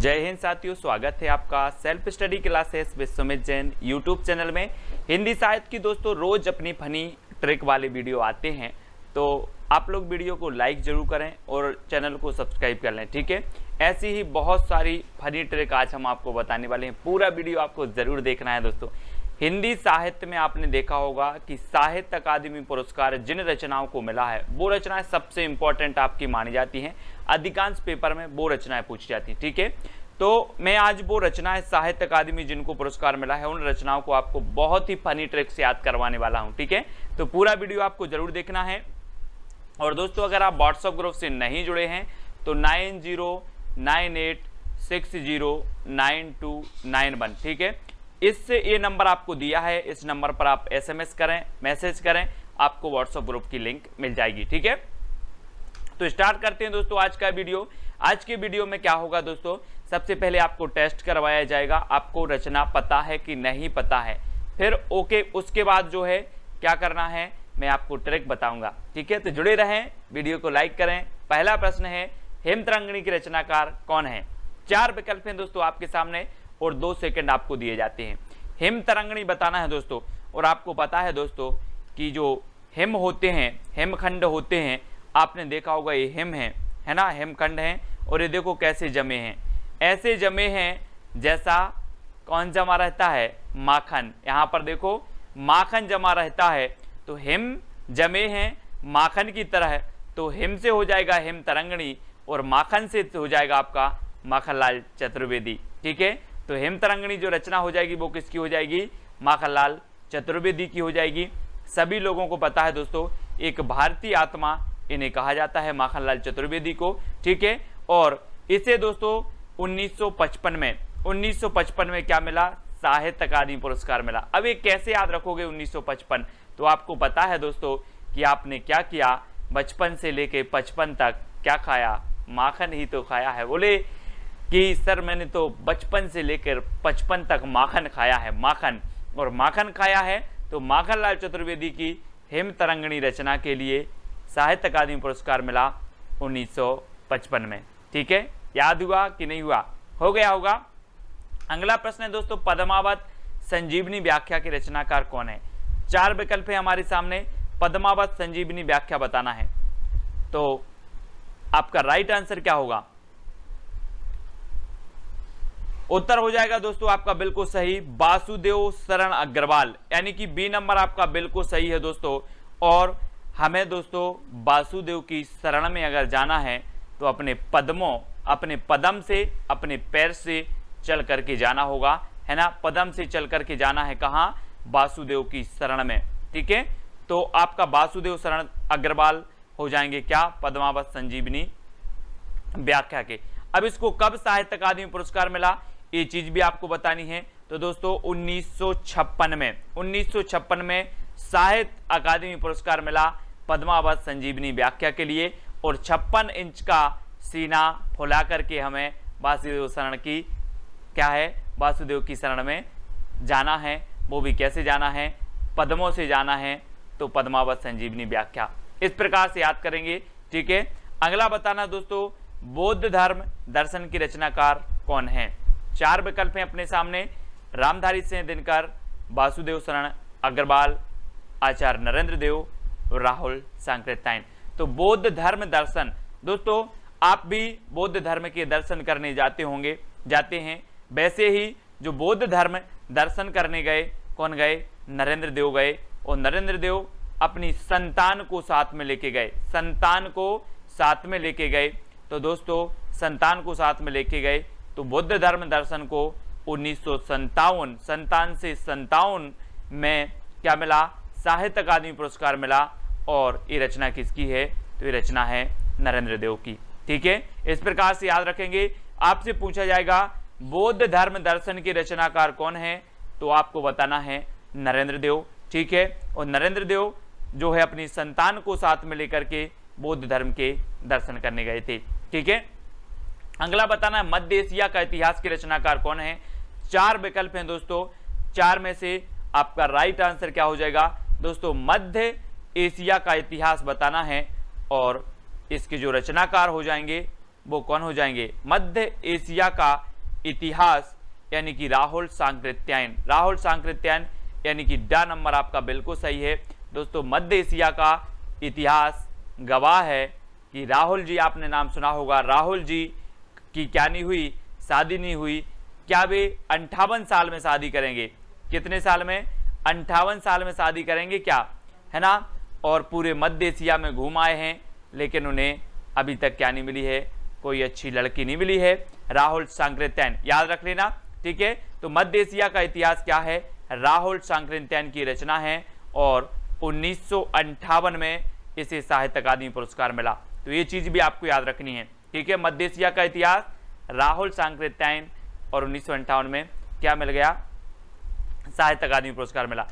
जय हिंद साथियों, स्वागत है आपका self study classes with Sumit Jain YouTube channel में। हिंदी साहित्य की दोस्तों रोज अपनी फनी ट्रिक वाले वीडियो आते हैं, तो आप लोग वीडियो को लाइक जरूर करें और चैनल को सब्सक्राइब कर लें, ठीक है। ऐसी ही बहुत सारी फनी ट्रिक आज हम आपको बताने वाले हैं, पूरा वीडियो आपको जरूर देखना है दोस्तों। हिंदी साहित्य में आपने देखा होगा कि साहित्य अकादमी पुरस्कार जिन रचनाओं को मिला है वो रचनाएं सबसे इंपॉर्टेंट आपकी मानी जाती हैं, अधिकांश पेपर में वो रचनाएं पूछी जाती हैं, ठीक है। तो मैं आज वो रचनाएं साहित्य अकादमी जिनको पुरस्कार मिला है उन रचनाओं को आपको बहुत ही फनी ट्रिक से याद करवाने वाला हूं, ठीक है। तो पूरा वीडियो आपको जरूर देखना है। और दोस्तों अगर आप व्हाट्सएप ग्रुप से नहीं जुड़े हैं तो 9098609291, ठीक है। इससे ये नंबर आपको दिया है, इस नंबर पर आप SMS करें, मैसेज करें, आपको व्हाट्सएप ग्रुप की लिंक मिल जाएगी, ठीक है। तो स्टार्ट करते हैं दोस्तों आज का वीडियो। आज के वीडियो में क्या होगा दोस्तों, सबसे पहले आपको टेस्ट करवाया जाएगा, आपको रचना पता है कि नहीं पता है, फिर ओके उसके बाद जो है क्या करना है मैं आपको ट्रिक बताऊंगा, ठीक है। तो जुड़े रहें, वीडियो को लाइक करें। पहला प्रश्न है, हेमतरंगिणी के रचनाकार कौन है। 4 विकल्प हैं दोस्तों आपके सामने और 2 सेकंड आपको दिए जाते हैं। हेमतरंगिणी बताना है दोस्तों। और आपको पता है दोस्तों कि जो हेम होते हैं, हेमखंड होते हैं, आपने देखा होगा ये हेम है ना, हेमखंड हैं और ये देखो कैसे जमे हैं, ऐसे जमे हैं जैसा कौन जमा रहता है, माखन। यहाँ पर देखो माखन जमा रहता है, तो हेम जमे हैं माखन की तरह, तो हेम से हो जाएगा हेमतरंगिणी और माखन से हो जाएगा आपका माखनलाल चतुर्वेदी, ठीक है। तो हेमतरंगिणी जो रचना हो जाएगी वो किसकी हो जाएगी, माखनलाल चतुर्वेदी की हो जाएगी। सभी लोगों को पता है दोस्तों, एक भारतीय आत्मा इन्हें कहा जाता है, माखनलाल चतुर्वेदी को, ठीक है। और इसे दोस्तों 1955 में क्या मिला, साहित्य अकादमी पुरस्कार मिला। अब ये कैसे याद रखोगे 1955, तो आपको पता है दोस्तों कि आपने क्या किया, बचपन से लेके 55 तक क्या खाया, माखन ही तो खाया है। बोले कि सर मैंने तो बचपन से लेकर 55 तक माखन खाया है, माखन, और माखन खाया है तो माखनलाल चतुर्वेदी की हेमतरंगिणी रचना के लिए साहित्य अकादमी पुरस्कार मिला 1955 में, ठीक है। याद हुआ कि नहीं हुआ, हो गया होगा। अगला प्रश्न है दोस्तों, पद्मावत संजीवनी व्याख्या के रचनाकार कौन है। 4 विकल्प है हमारे सामने, पद्मावत संजीवनी व्याख्या बताना है, तो आपका राइट आंसर क्या होगा, उत्तर हो जाएगा दोस्तों आपका बिल्कुल सही, वासुदेव शरण अग्रवाल, यानी कि बी नंबर आपका बिल्कुल सही है दोस्तों। और हमें दोस्तों वासुदेव की शरण में अगर जाना है तो अपने पद्मों, अपने पदम से, अपने पैर से चल करके जाना होगा, है ना। पदम से चल करके जाना है कहाँ, वासुदेव की शरण में, ठीक है। तो आपका वासुदेव शरण अग्रवाल हो जाएंगे क्या, पद्मावत संजीवनी व्याख्या के। अब इसको कब साहित्य अकादमी पुरस्कार मिला ये चीज भी आपको बतानी है। तो दोस्तों 1956 में साहित्य अकादमी पुरस्कार मिला पद्मावत संजीवनी व्याख्या के लिए। और 56 इंच का सीना फुला करके हमें वासुदेव शरण की क्या है, वासुदेव की शरण में जाना है। वो भी कैसे जाना है, पद्मों से जाना है, तो पद्मावत संजीवनी व्याख्या इस प्रकार से याद करेंगे, ठीक है। अगला बताना दोस्तों, बौद्ध धर्म दर्शन की रचनाकार कौन है। 4 विकल्प हैं अपने सामने, रामधारी सिंह दिनकर, वासुदेव शरण अग्रवाल, आचार्य नरेंद्र देव, राहुल सांकृत्यायन। तो बौद्ध धर्म दर्शन दोस्तों, आप भी बौद्ध धर्म के दर्शन करने जाते हैं। वैसे ही जो बौद्ध धर्म दर्शन करने गए, कौन गए, नरेंद्र देव गए। और नरेंद्र देव अपनी संतान को साथ में लेके गए, संतान को साथ में लेके गए। तो दोस्तों संतान को साथ में लेके गए, तो बौद्ध धर्म दर्शन को 1957 में क्या मिला, साहित्य अकादमी पुरस्कार मिला। और ये रचना किसकी है, तो ये रचना है नरेंद्र देव की, ठीक है। इस प्रकार से याद रखेंगे। आपसे पूछा जाएगा बौद्ध धर्म दर्शन के रचनाकार कौन है, तो आपको बताना है नरेंद्र देव, ठीक है। और नरेंद्र देव जो है अपनी संतान को साथ में लेकर के बौद्ध धर्म के दर्शन करने गए थे, ठीक है। अगला बताना है, मध्य एशिया का इतिहास के रचनाकार कौन है। 4 विकल्प हैं दोस्तों, 4 में से आपका राइट आंसर क्या हो जाएगा दोस्तों, मध्य एशिया का इतिहास बताना है। और इसके जो रचनाकार हो जाएंगे वो कौन हो जाएंगे, मध्य एशिया का इतिहास यानी कि राहुल सांकृत्यायन। राहुल सांकृत्यायन यानी कि ड नंबर आपका बिल्कुल सही है दोस्तों। मध्य एशिया का इतिहास गवाह है कि राहुल जी, आपने नाम सुना होगा, राहुल जी की क्या नहीं हुई, शादी नहीं हुई। क्या वे 58 साल में शादी करेंगे? कितने साल में? 58 साल में शादी करेंगे क्या, है ना। और पूरे मध्य एशिया में घूम आए हैं, लेकिन उन्हें अभी तक क्या नहीं मिली है, कोई अच्छी लड़की नहीं मिली है। राहुल सांकृत्यायन याद रख लेना, ठीक है। तो मध्य एशिया का इतिहास क्या है? राहुल सांकृत्यायन की रचना है और 1958 में इसे साहित्य अकादमी पुरस्कार मिला। तो ये चीज भी आपको याद रखनी है, ठीक है। मध्य एशिया का इतिहास, राहुल सांकृत्यायन, और 1958 में क्या मिल गया? साहित्य अकादमी पुरस्कार मिला।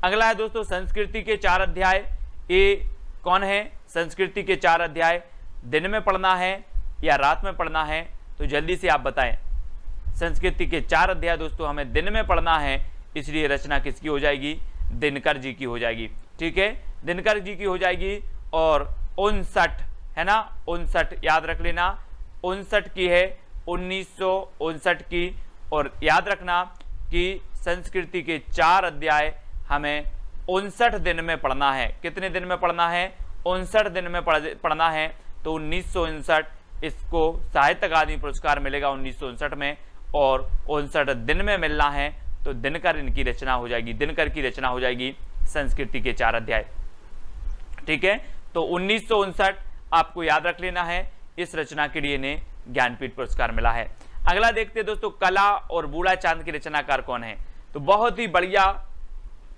अगला है दोस्तों संस्कृति के 4 अध्याय। ये कौन है? संस्कृति के 4 अध्याय दिन में पढ़ना है या रात में पढ़ना है? तो जल्दी से आप बताएं। संस्कृति के 4 अध्याय दोस्तों हमें दिन में पढ़ना है, इसलिए रचना किसकी हो जाएगी? दिनकर जी की हो जाएगी, ठीक है। दिनकर जी की हो जाएगी। और 59 है ना, 59 याद रख लेना, 59 की है, 1959 की। और याद रखना कि संस्कृति के 4 अध्याय हमें 59 दिन में पढ़ना है। कितने दिन में पढ़ना है? 59 दिन में पढ़ना है। तो 1959 इसको साहित्य अकादमी पुरस्कार मिलेगा 1959 में, और 59 दिन में मिलना है। तो दिनकर इनकी रचना हो जाएगी, दिनकर की रचना हो जाएगी संस्कृति के 4 अध्याय, ठीक है। तो 1959 आपको याद रख लेना है। इस रचना के लिए इन्हें ज्ञानपीठ पुरस्कार मिला है। अगला देखते हैं दोस्तों, कला और बूढ़ा चांद के रचनाकार कौन है? तो बहुत ही बढ़िया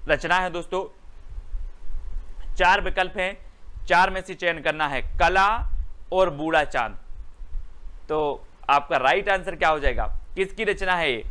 रचना है दोस्तों। 4 विकल्प हैं, 4 में से चयन करना है, कला और बूढ़ा चांद। तो आपका राइट आंसर क्या हो जाएगा? किसकी रचना है ये?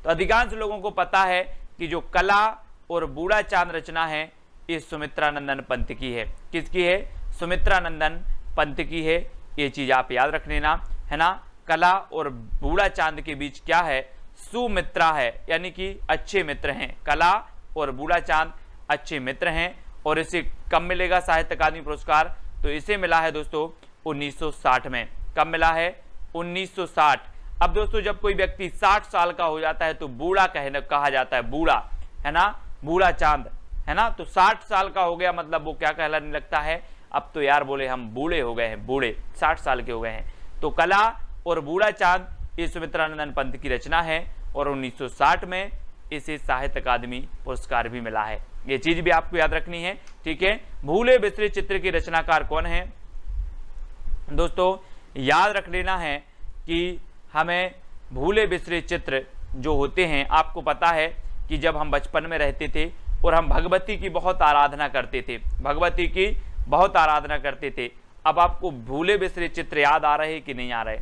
तो अधिकांश लोगों को पता है कि जो कला और बूढ़ा चांद रचना है ये सुमित्रानंदन पंत की है। किसकी है? सुमित्रानंदन पंत की है। ये चीज आप याद रख लेना, है ना। कला और बूढ़ा चांद के बीच क्या है? सुमित्रा है, यानी कि अच्छे मित्र हैं। कला और बूढ़ा चांद अच्छे मित्र हैं। और इसे कब मिलेगा साहित्य अकादमी पुरस्कार? तो इसे मिला है दोस्तों 1960 में। कब मिला है? 1960। अब दोस्तों जब कोई व्यक्ति 60 साल का हो जाता है तो बूढ़ा कहा जाता है, बूढ़ा, है ना, बूढ़ा चांद, है ना। तो 60 साल का हो गया मतलब वो क्या कहलाने लगता है? अब तो यार बोले हम बूढ़े हो गए हैं, बूढ़े 60 साल के हो गए हैं। तो कला और बूढ़ा चांद ये सुमित्रानंदन पंत की रचना है और 1960 में इसे साहित्य अकादमी पुरस्कार भी मिला है। ये चीज भी आपको याद रखनी है, ठीक है। भूले बिसरे चित्र के रचनाकार कौन है? दोस्तों याद रख लेना है कि हमें भूले बिसरे चित्र जो होते हैं, आपको पता है कि जब हम बचपन में रहते थे और हम भगवती की बहुत आराधना करते थे, भगवती की बहुत आराधना करते थे। अब आपको भूले बिसरे चित्र याद आ रहे हैं कि नहीं आ रहे?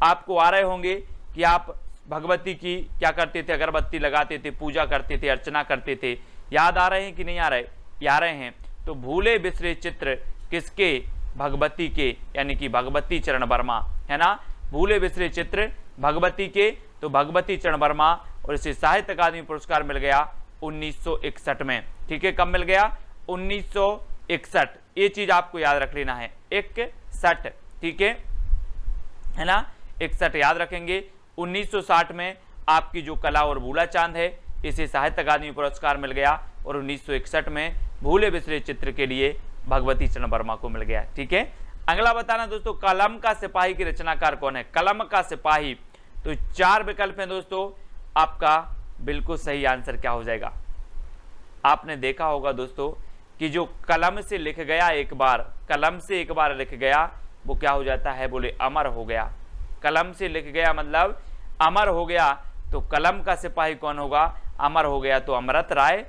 आपको आ रहे होंगे कि आप भगवती की क्या करते थे? अगरबत्ती लगाते थे, पूजा करते थे, अर्चना करते थे। याद आ रहे हैं कि नहीं आ रहे? आ रहे हैं। तो भूले बिसरे चित्र किसके? भगवती के, यानी कि भगवती चरण वर्मा, है ना। भूले बिसरे चित्र भगवती के, तो भगवती चरण वर्मा। और इसे साहित्य अकादमी पुरस्कार मिल गया 1961 में, ठीक है। कब मिल गया? 1961। ये चीज आपको याद रख लेना है, 61, ठीक है ना। 61 याद रखेंगे। 1960 में आपकी जो कला और बूढ़ा चांद है इसे साहित्य अकादमी पुरस्कार मिल गया और 1961 में भूले बिसरे चित्र के लिए भगवती चरण वर्मा को मिल गया, ठीक है। अगला बताना दोस्तों, कलम का सिपाही की रचनाकार कौन है? कलम का सिपाही। तो 4 विकल्प हैं दोस्तों, आपका बिल्कुल सही आंसर क्या हो जाएगा? आपने देखा होगा दोस्तों कि जो कलम से लिख गया एक बार, कलम से एक बार लिख गया वो क्या हो जाता है? बोले अमर हो गया। कलम से लिख गया मतलब अमर हो गया। तो कलम का सिपाही कौन होगा? अमर हो गया तो अमृत राय,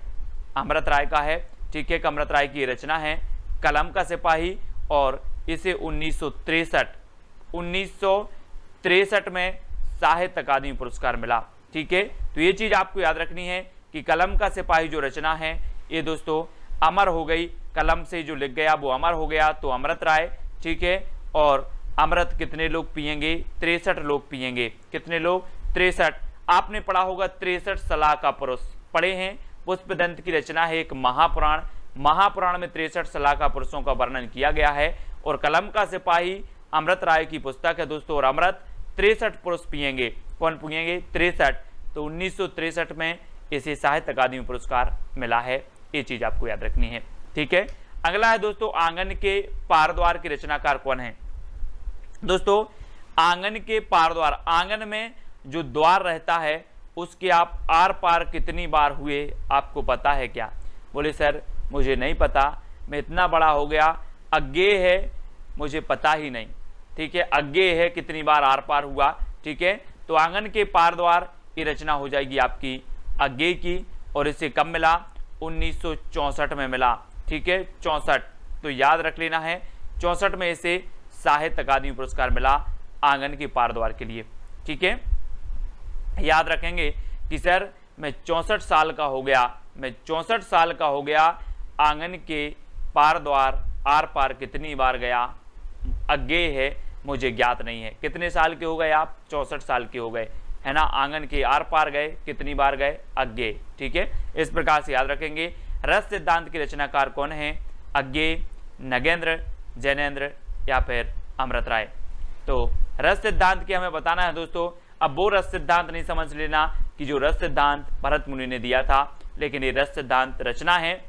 अमृत राय का है, ठीक है। अमृत राय की रचना है कलम का सिपाही और इसे 1963 में साहित्य अकादमी पुरस्कार मिला, ठीक है। तो ये चीज आपको याद रखनी है कि कलम का सिपाही जो रचना है ये दोस्तों अमर हो गई। कलम से जो लिख गया वो अमर हो गया, तो अमृत राय, ठीक है। और अमृत कितने लोग पिएंगे? 63 लोग पिएंगे। कितने लोग? 63। आपने पढ़ा होगा 63 सलाह का पुरुष, पढ़े हैं। पुष्पदंत की रचना है एक महापुराण, महापुराण में 63 सलाह का पुरुषों का वर्णन किया गया है। और कलम का सिपाही अमृत राय की पुस्तक है दोस्तों। और अमृत 63 पुरुष पिएंगे। कौन पिएंगे? 63। तो 1963 में इसे साहित्य अकादमी पुरस्कार मिला है। ये चीज आपको याद रखनी है, ठीक है। अगला है दोस्तों, आंगन के पार द्वार के रचनाकार कौन है? दोस्तों आंगन के पार द्वार, आंगन में जो द्वार रहता है उसके आप आर पार कितनी बार हुए आपको पता है क्या? बोले सर मुझे नहीं पता, मैं इतना बड़ा हो गया, अज्ञेय है, मुझे पता ही नहीं, ठीक है। अज्ञेय है, कितनी बार आर पार हुआ, ठीक है। तो आंगन के पार द्वार की रचना हो जाएगी आपकी अज्ञेय की, और इसे कब मिला? 1964 में मिला, ठीक है। 64, तो याद रख लेना है, 64 में इसे साहित्य अकादमी पुरस्कार मिला आंगन के पार द्वार के लिए, ठीक है। याद रखेंगे कि सर मैं 64 साल का हो गया, मैं 64 साल का हो गया, आंगन के पार द्वार आर पार कितनी बार गया, अज्ञेय है, मुझे ज्ञात नहीं है। कितने साल के हो गए आप? 64 साल के हो गए, है ना। आंगन के आर पार गए, कितनी बार गए? अज्ञेय, ठीक है। इस प्रकार से याद रखेंगे। रस सिद्धांत के रचनाकार कौन है? अज्ञेय, नगेंद्र, जैनेन्द्र या फिर अमृत राय। तो रस सिद्धांत की हमें बताना है दोस्तों। अब वो रस सिद्धांत नहीं समझ लेना कि जो रस सिद्धांत भरत मुनि ने दिया था, लेकिन ये रस सिद्धांत रचना है।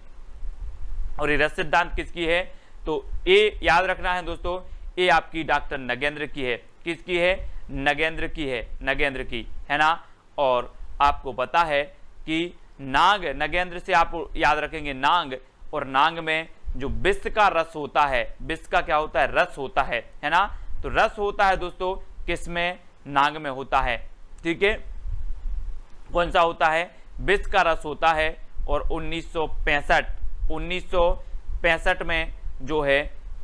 और ये रस सिद्धांत किसकी है? तो ये याद रखना है दोस्तों, ये आपकी डॉक्टर नगेंद्र की है। किसकी है? नगेंद्र की है, नगेंद्र की, है ना। और आपको पता है कि नाग, नगेंद्र से आप याद रखेंगे नाग, और नाग में जो विष का रस होता है, विष का क्या होता है? रस होता है ना। तो रस होता है दोस्तों किसमें? नाग में होता है, ठीक है। कौन सा होता है? विष का रस होता है। और 1965 में जो है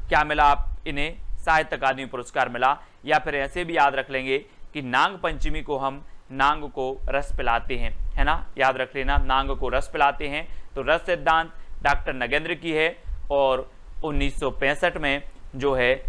क्या मिला आप इन्हें? साहित्य अकादमी पुरस्कार मिला। या फिर ऐसे भी याद रख लेंगे कि नाग पंचमी को हम नाग को रस पिलाते हैं, है ना। याद रख लेना, नाग को रस पिलाते हैं। तो रस सिद्धांत डॉक्टर नगेंद्र की है, और 1965 में जो है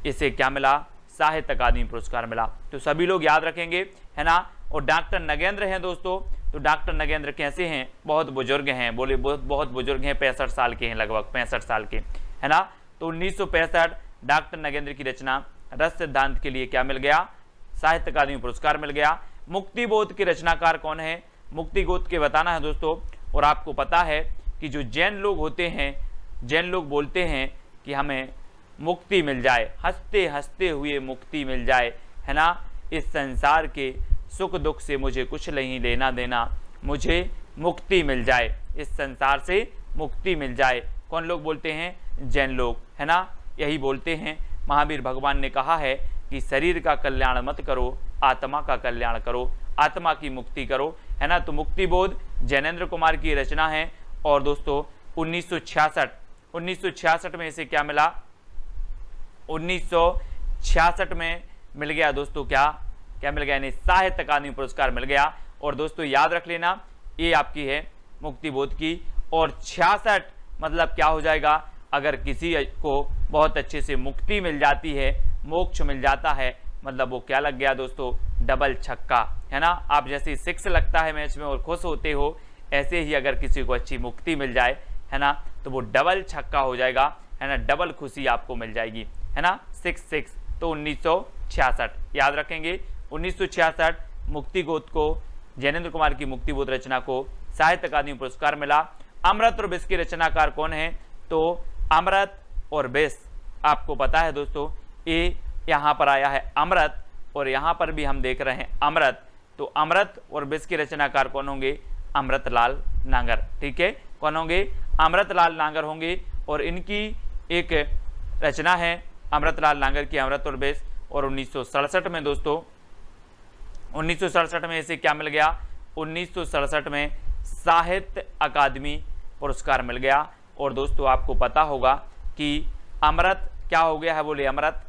इसे क्या मिला? साहित्य अकादमी पुरस्कार मिला। तो सभी लोग याद रखेंगे, है ना। और डॉक्टर नगेंद्र हैं दोस्तों, तो डॉक्टर नगेंद्र कैसे हैं? बहुत बुजुर्ग हैं, बोले बहुत बुजुर्ग हैं, 65 साल के हैं, लगभग 65 साल के, है ना। तो 1965 डॉक्टर नगेंद्र की रचना रस सिद्धांत के लिए क्या मिल गया? साहित्य अकादमी पुरस्कार मिल गया। मुक्तिबोध के रचनाकार कौन है? मुक्तिबोध के बताना है दोस्तों। और आपको पता है कि जो जैन लोग होते हैं, जैन लोग बोलते हैं कि हमें मुक्ति मिल जाए, हंसते हंसते हुए मुक्ति मिल जाए, है ना। इस संसार के सुख दुख से मुझे कुछ नहीं लेना देना, मुझे मुक्ति मिल जाए, इस संसार से मुक्ति मिल जाए। कौन लोग बोलते हैं? जैन लोग, है ना। यही बोलते हैं। महावीर भगवान ने कहा है कि शरीर का कल्याण मत करो, आत्मा का कल्याण करो, आत्मा की मुक्ति करो, है ना। तो मुक्तिबोध जैनेन्द्र कुमार की रचना है। और दोस्तों 1966 में इसे क्या मिला? 1966 में मिल गया दोस्तों, क्या मिल गया? यानी साहित्य अकादमी पुरस्कार मिल गया। और दोस्तों याद रख लेना, ये आपकी है मुक्तिबोध की। और 66 मतलब क्या हो जाएगा? अगर किसी को बहुत अच्छे से मुक्ति मिल जाती है, मोक्ष मिल जाता है, मतलब वो क्या लग गया दोस्तों? डबल छक्का, है ना। आप जैसे 6 लगता है मैच में और खुश होते हो, ऐसे ही अगर किसी को अच्छी मुक्ति मिल जाए, है ना, तो वो डबल छक्का हो जाएगा, है ना। डबल खुशी आपको मिल जाएगी, है ना। 6 तो 1966 याद रखेंगे। 1966 मुक्तिबोध को, जैनेन्द्र कुमार की मुक्तिबोध रचना को साहित्य अकादमी पुरस्कार मिला। अमृत और विष के रचनाकार कौन है? तो अमृत और विष, आपको पता है दोस्तों, ये यहाँ पर आया है अमृत, और यहाँ पर भी हम देख रहे हैं अमृत। तो अमृत और विष के रचनाकार कौन होंगे? अमृतलाल नागर, ठीक है। कौन होंगे? अमृतलाल नागर होंगे। और इनकी एक रचना है अमृतलाल नागर की, अमृत और विष। और 1967 में दोस्तों, 1967 में इसे क्या मिल गया? 1967 में साहित्य अकादमी पुरस्कार मिल गया। और दोस्तों आपको पता होगा कि अमृत क्या हो गया है? बोले अमृत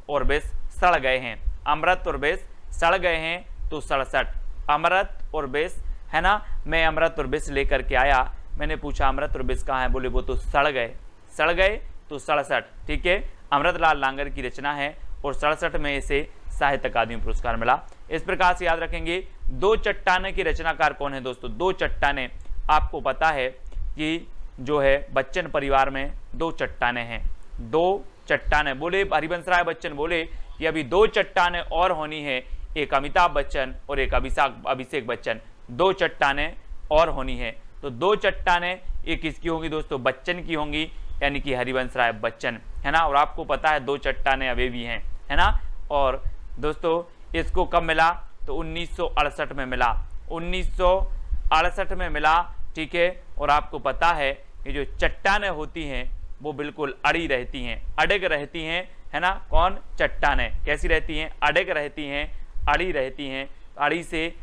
और विष सड़ गए हैं, अमृत और विष सड़ गए हैं, तो 67 अमृत और विष, है ना। मैं अमृत और विष लेकर के आया, मैंने पूछा अमृत और विष कहाँ है? बोले वो तो सड़ गए, सड़ गए, तो 67, ठीक है। अमृतलाल नागर की रचना है, और 67 में इसे साहित्य अकादमी पुरस्कार मिला। इस प्रकार से याद रखेंगे। दो चट्टाने की रचनाकार कौन है दोस्तों? दो चट्टाने, आपको पता है कि जो है बच्चन परिवार में दो चट्टाने हैं, दो चट्टाने। बोले हरिवंश राय बच्चन बोले कि अभी 2 चट्टानें और होनी है, एक अमिताभ बच्चन और एक अभिषेक बच्चन, 2 चट्टानें और होनी है। तो 2 चट्टानें एक किसकी होंगी दोस्तों, बच्चन की होंगी, यानी कि हरिवंश राय बच्चन, है ना। और आपको पता है 2 चट्टानें अभी भी हैं, है ना। और दोस्तों इसको कब मिला, तो 1968 में मिला, 1968 में मिला, ठीक है। और आपको पता है कि जो चट्टानें होती हैं वो बिल्कुल अड़ी रहती हैं, अड़ग रहती हैं, है ना। कौन, चट्टानें कैसी रहती हैं, अड़ग रहती हैं, अड़ी रहती हैं। अड़ी से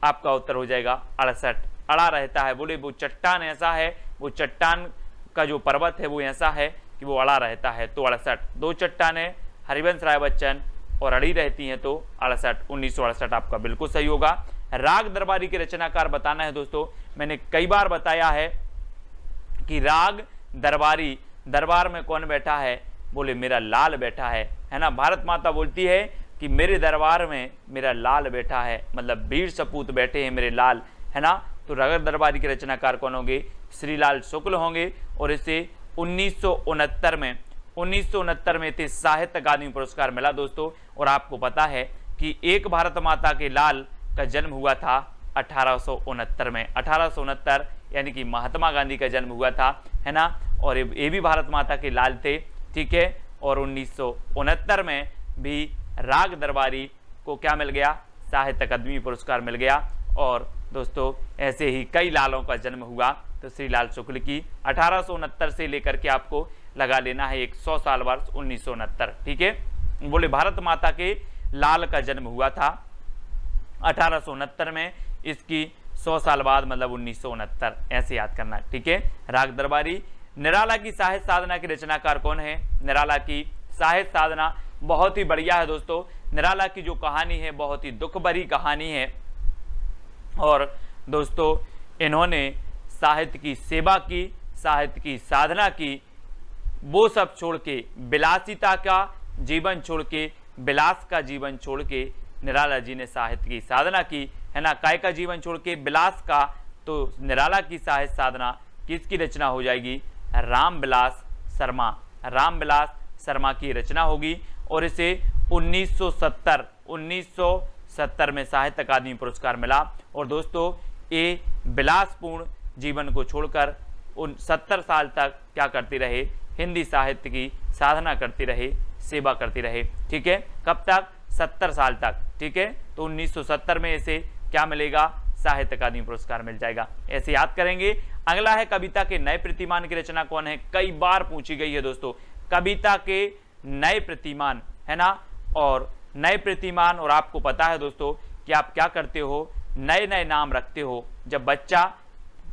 आपका उत्तर हो जाएगा 68, अड़ा रहता है। बोले वो चट्टान ऐसा है, वो चट्टान का जो पर्वत है वो ऐसा है कि वो अड़ा रहता है, तो 68। 2 चट्टानें हरिवंश राय बच्चन और अड़ी रहती हैं, तो 68, 1968 आपका बिल्कुल सही होगा। राग दरबारी के रचनाकार बताना है दोस्तों। मैंने कई बार बताया है कि राग दरबारी, दरबार में कौन बैठा है, बोले मेरा लाल बैठा है ना। भारत माता बोलती है कि मेरे दरबार में मेरा लाल बैठा है, मतलब वीर सपूत बैठे हैं मेरे लाल, है ना। तो राग दरबारी के रचनाकार कौन होंगे, श्रीलाल शुक्ल होंगे। और इसे 1969 में इसे साहित्य अकादमी पुरस्कार मिला दोस्तों। और आपको पता है कि एक भारत माता के लाल का जन्म हुआ था 1869 में, 1869 यानी कि महात्मा गांधी का जन्म हुआ था, है ना। और ये भी भारत माता के लाल थे, ठीक है। और 1969 में भी राग दरबारी को क्या मिल गया, साहित्य अकादमी पुरस्कार मिल गया। और दोस्तों ऐसे ही कई लालों का जन्म हुआ। तो श्रीलाल शुक्ल की 1869 से लेकर के आपको लगा लेना है 100 साल वर्ष 1969, ठीक है। बोले भारत माता के लाल का जन्म हुआ था 1869 में, इसकी 100 साल बाद मतलब 1969, ऐसे याद करना, ठीक है। राग दरबारी। निराला की साहित्य साधना की रचनाकार कौन है, निराला की साहित्य साधना बहुत ही बढ़िया है दोस्तों। निराला की जो कहानी है बहुत ही दुख भरी कहानी है। और दोस्तों इन्होंने साहित्य की सेवा की, साहित्य की साधना की, वो सब छोड़ के, विलासिता का जीवन छोड़ के, विलास का जीवन छोड़ के निराला जी ने साहित्य की साधना की, है ना। काय का जीवन छोड़ के, विलास का। तो निराला की साहित्य साधना किसकी रचना हो जाएगी, रामविलास शर्मा, रामविलास शर्मा की रचना होगी। और इसे 1970 में साहित्य अकादमी पुरस्कार मिला। और दोस्तों ये विलासपूर्ण जीवन को छोड़कर 70 साल तक क्या करते रहे, हिंदी साहित्य की साधना करते रहे, सेवा करते रहे, ठीक है। कब तक, 70 साल तक, ठीक है। तो 1970 में इसे क्या मिलेगा, साहित्य अकादमी पुरस्कार मिल जाएगा, ऐसे याद करेंगे। अगला है कविता के नए प्रतिमान की रचना कौन है, कई बार पूछी गई है दोस्तों, कविता के नए प्रतिमान, है ना। और नए प्रतिमान, और आपको पता है दोस्तों कि आप क्या करते हो, नए नए नाम रखते हो। जब बच्चा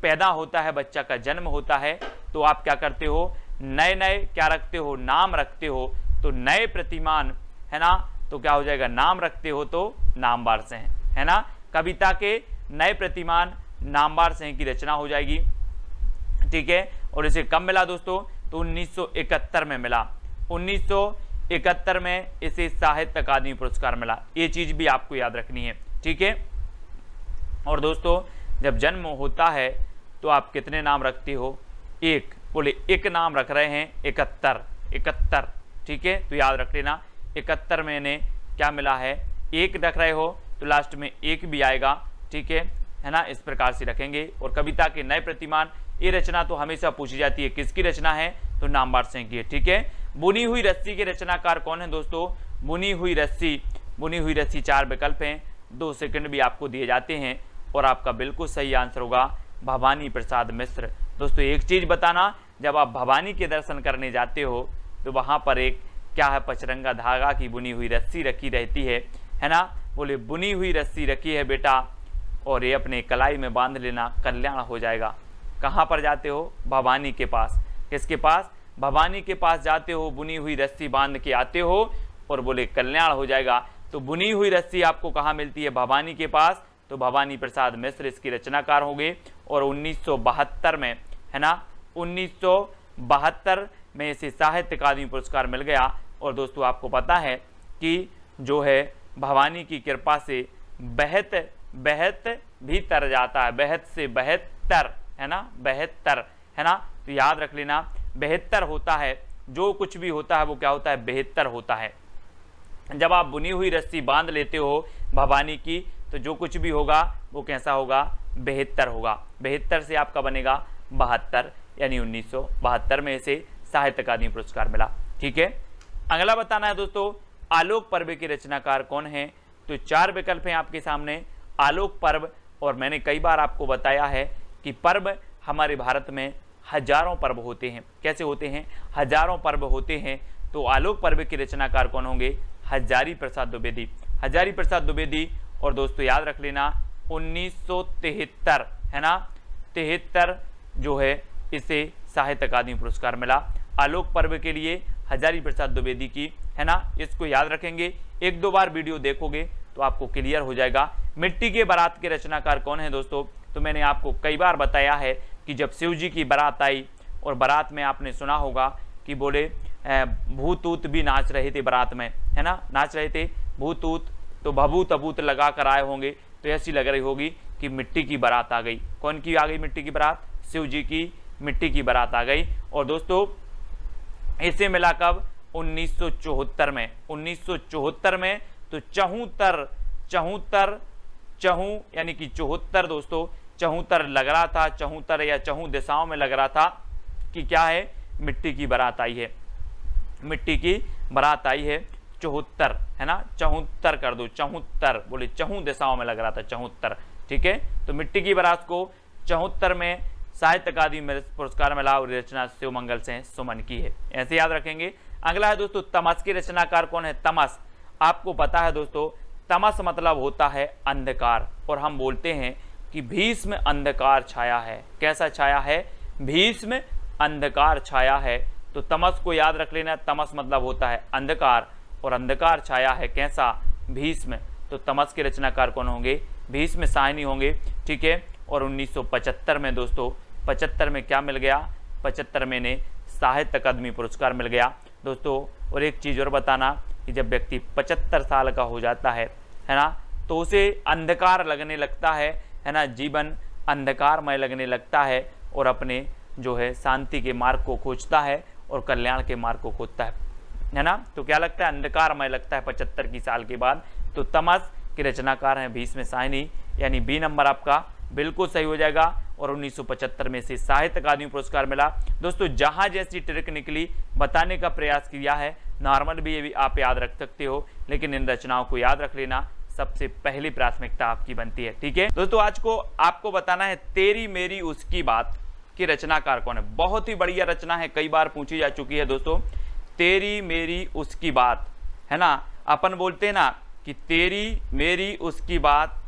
पैदा होता है, बच्चा का जन्म होता है, तो आप क्या करते हो, नए नए क्या रखते हो, नाम रखते हो। तो नए प्रतिमान, है ना, तो क्या हो जाएगा, नाम रखते हो तो नामवार से है ना। कविता के नए प्रतिमान नामवार से की रचना हो जाएगी, ठीक है। और इसे कब मिला दोस्तों, तो 1971 में मिला, 1971 में इसे साहित्य अकादमी पुरस्कार मिला। ये चीज भी आपको याद रखनी है, ठीक है। और दोस्तों जब जन्म होता है तो आप कितने नाम रखते हो, एक, बोले एक नाम रख रहे हैं, 71, ठीक है। तो याद रख लेना 71 में इन्हें क्या मिला है, एक रख रहे हो तो लास्ट में एक भी आएगा, ठीक है ना। इस प्रकार से रखेंगे। और कविता के नए प्रतिमान, ये रचना तो हमेशा पूछी जाती है, किसकी रचना है, तो नामवार से की है, ठीक है। बुनी हुई रस्सी के रचनाकार कौन है दोस्तों, बुनी हुई रस्सी, 4 विकल्प हैं, 2 सेकंड भी आपको दिए जाते हैं। और आपका बिल्कुल सही आंसर होगा भवानी प्रसाद मिश्र। दोस्तों एक चीज बताना, जब आप भवानी के दर्शन करने जाते हो तो वहां पर एक क्या है, पचरंगा धागा की बुनी हुई रस्सी रखी रहती है ना। बोले बुनी हुई रस्सी रखी है बेटा, और ये अपने कलाई में बांध लेना, कल्याण हो जाएगा। कहाँ पर जाते हो, भवानी के पास, किसके पास, भवानी के पास जाते हो, बुनी हुई रस्सी बांध के आते हो, और बोले कल्याण हो जाएगा। तो बुनी हुई रस्सी आपको कहाँ मिलती है, भवानी के पास। तो भवानी प्रसाद मिश्र इसकी रचनाकार होंगे। और 1972 में, है ना, 1972 में इसे साहित्य अकादमी पुरस्कार मिल गया। और दोस्तों आपको पता है कि जो है भवानी की कृपा से बहत भी तर जाता है, बहत से बहत्तर, है ना, 72, है ना। तो याद रख लेना 72 होता है, जो कुछ भी होता है वो क्या होता है, 72 होता है। जब आप बुनी हुई रस्सी बांध लेते हो भवानी की, तो जो कुछ भी होगा वो कैसा होगा, 72 होगा। 72 से आपका बनेगा 72, यानी 1972 में इसे साहित्य अकादमी पुरस्कार मिला। ठीक है, अगला बताना है दोस्तों, आलोक पर्व के रचनाकार कौन है? तो 4 विकल्प हैं आपके सामने, आलोक पर्व। और मैंने कई बार आपको बताया है कि पर्व हमारे भारत में हजारों पर्व होते हैं। कैसे होते हैं? हजारों पर्व होते हैं। तो आलोक पर्व के रचनाकार कौन होंगे? हजारी प्रसाद द्विवेदी। हजारी प्रसाद द्विवेदी। और दोस्तों याद रख लेना 1973 है ना, 73 जो है इसे साहित्य अकादमी पुरस्कार मिला आलोक पर्व के लिए, हजारी प्रसाद द्विवेदी की, है ना। इसको याद रखेंगे, 1-2 बार वीडियो देखोगे तो आपको क्लियर हो जाएगा। मिट्टी के बारात के रचनाकार कौन है दोस्तों? तो मैंने आपको कई बार बताया है कि जब शिव जी की बारात आई और बारात में आपने सुना होगा कि बोले भूत ऊत भी नाच रहे थे बारात में, है ना, नाच रहे थे भूत ऊत, तो भभूत अभूत लगा कर आए होंगे, तो ऐसी लग रही होगी कि मिट्टी की बारात आ गई। कौन की आ गई मिट्टी की बारात? शिव जी की मिट्टी की बारात आ गई। और दोस्तों इसे मिला कब? 1974 में। 1974 में। तो 74 यानी कि 74 दोस्तों, 74 लग रहा था, 74 या 4 दिशाओं में लग रहा था कि क्या है, मिट्टी की बारात आई है, मिट्टी की बारात आई है। 74 है ना, 74 कर दो, 74 बोले, 4 दिशाओं में लग रहा था, 74। ठीक है, तो मिट्टी की बारात को 74 में साहित्य अकादमी पुरस्कार मिला और रचना शिवमंगल से सुमन की है, ऐसे याद रखेंगे। अगला है दोस्तों, तमस के रचनाकार कौन है? तमस, आपको पता है दोस्तों, तमस मतलब होता है अंधकार, और हम बोलते हैं कि भीष्म अंधकार छाया है। कैसा छाया है? भीष्म अंधकार छाया है। तो तमस को याद रख लेना, तमस मतलब होता है अंधकार, और अंधकार छाया है कैसा? भीष्म। तो तमस के रचनाकार कौन होंगे? भीष्म साहनी होंगे। ठीक है, और 1975 में दोस्तों, 75 में क्या मिल गया? 75 में ने साहित्य अकादमी पुरस्कार मिल गया दोस्तों। और एक चीज़ और बताना कि जब व्यक्ति 75 साल का हो जाता है ना, तो उसे अंधकार लगने लगता है ना, जीवन अंधकारमय लगने लगता है, और अपने जो है शांति के मार्ग को खोजता है और कल्याण के मार्ग को खोजता है ना। तो क्या लगता है? अंधकारमय लगता है 75 की साल के बाद। तो तमस के रचनाकार हैं भीष्म साहनी, यानी बी नंबर आपका बिल्कुल सही हो जाएगा। और 1975 में से साहित्य अकादमी पुरस्कार मिला दोस्तों। जहां जैसी ट्रिक निकली बताने का प्रयास किया है, नॉर्मल भी ये भी आप याद रख सकते हो, लेकिन इन रचनाओं को याद रख लेना सबसे पहली प्राथमिकता आपकी बनती है। ठीक है दोस्तों, आज को आपको बताना है तेरी मेरी उसकी बात की रचनाकार कौन है। बहुत ही बढ़िया रचना है, कई बार पूछी जा चुकी है दोस्तों। तेरी मेरी उसकी बात, है ना, अपन बोलते हैं ना कि तेरी मेरी उसकी बात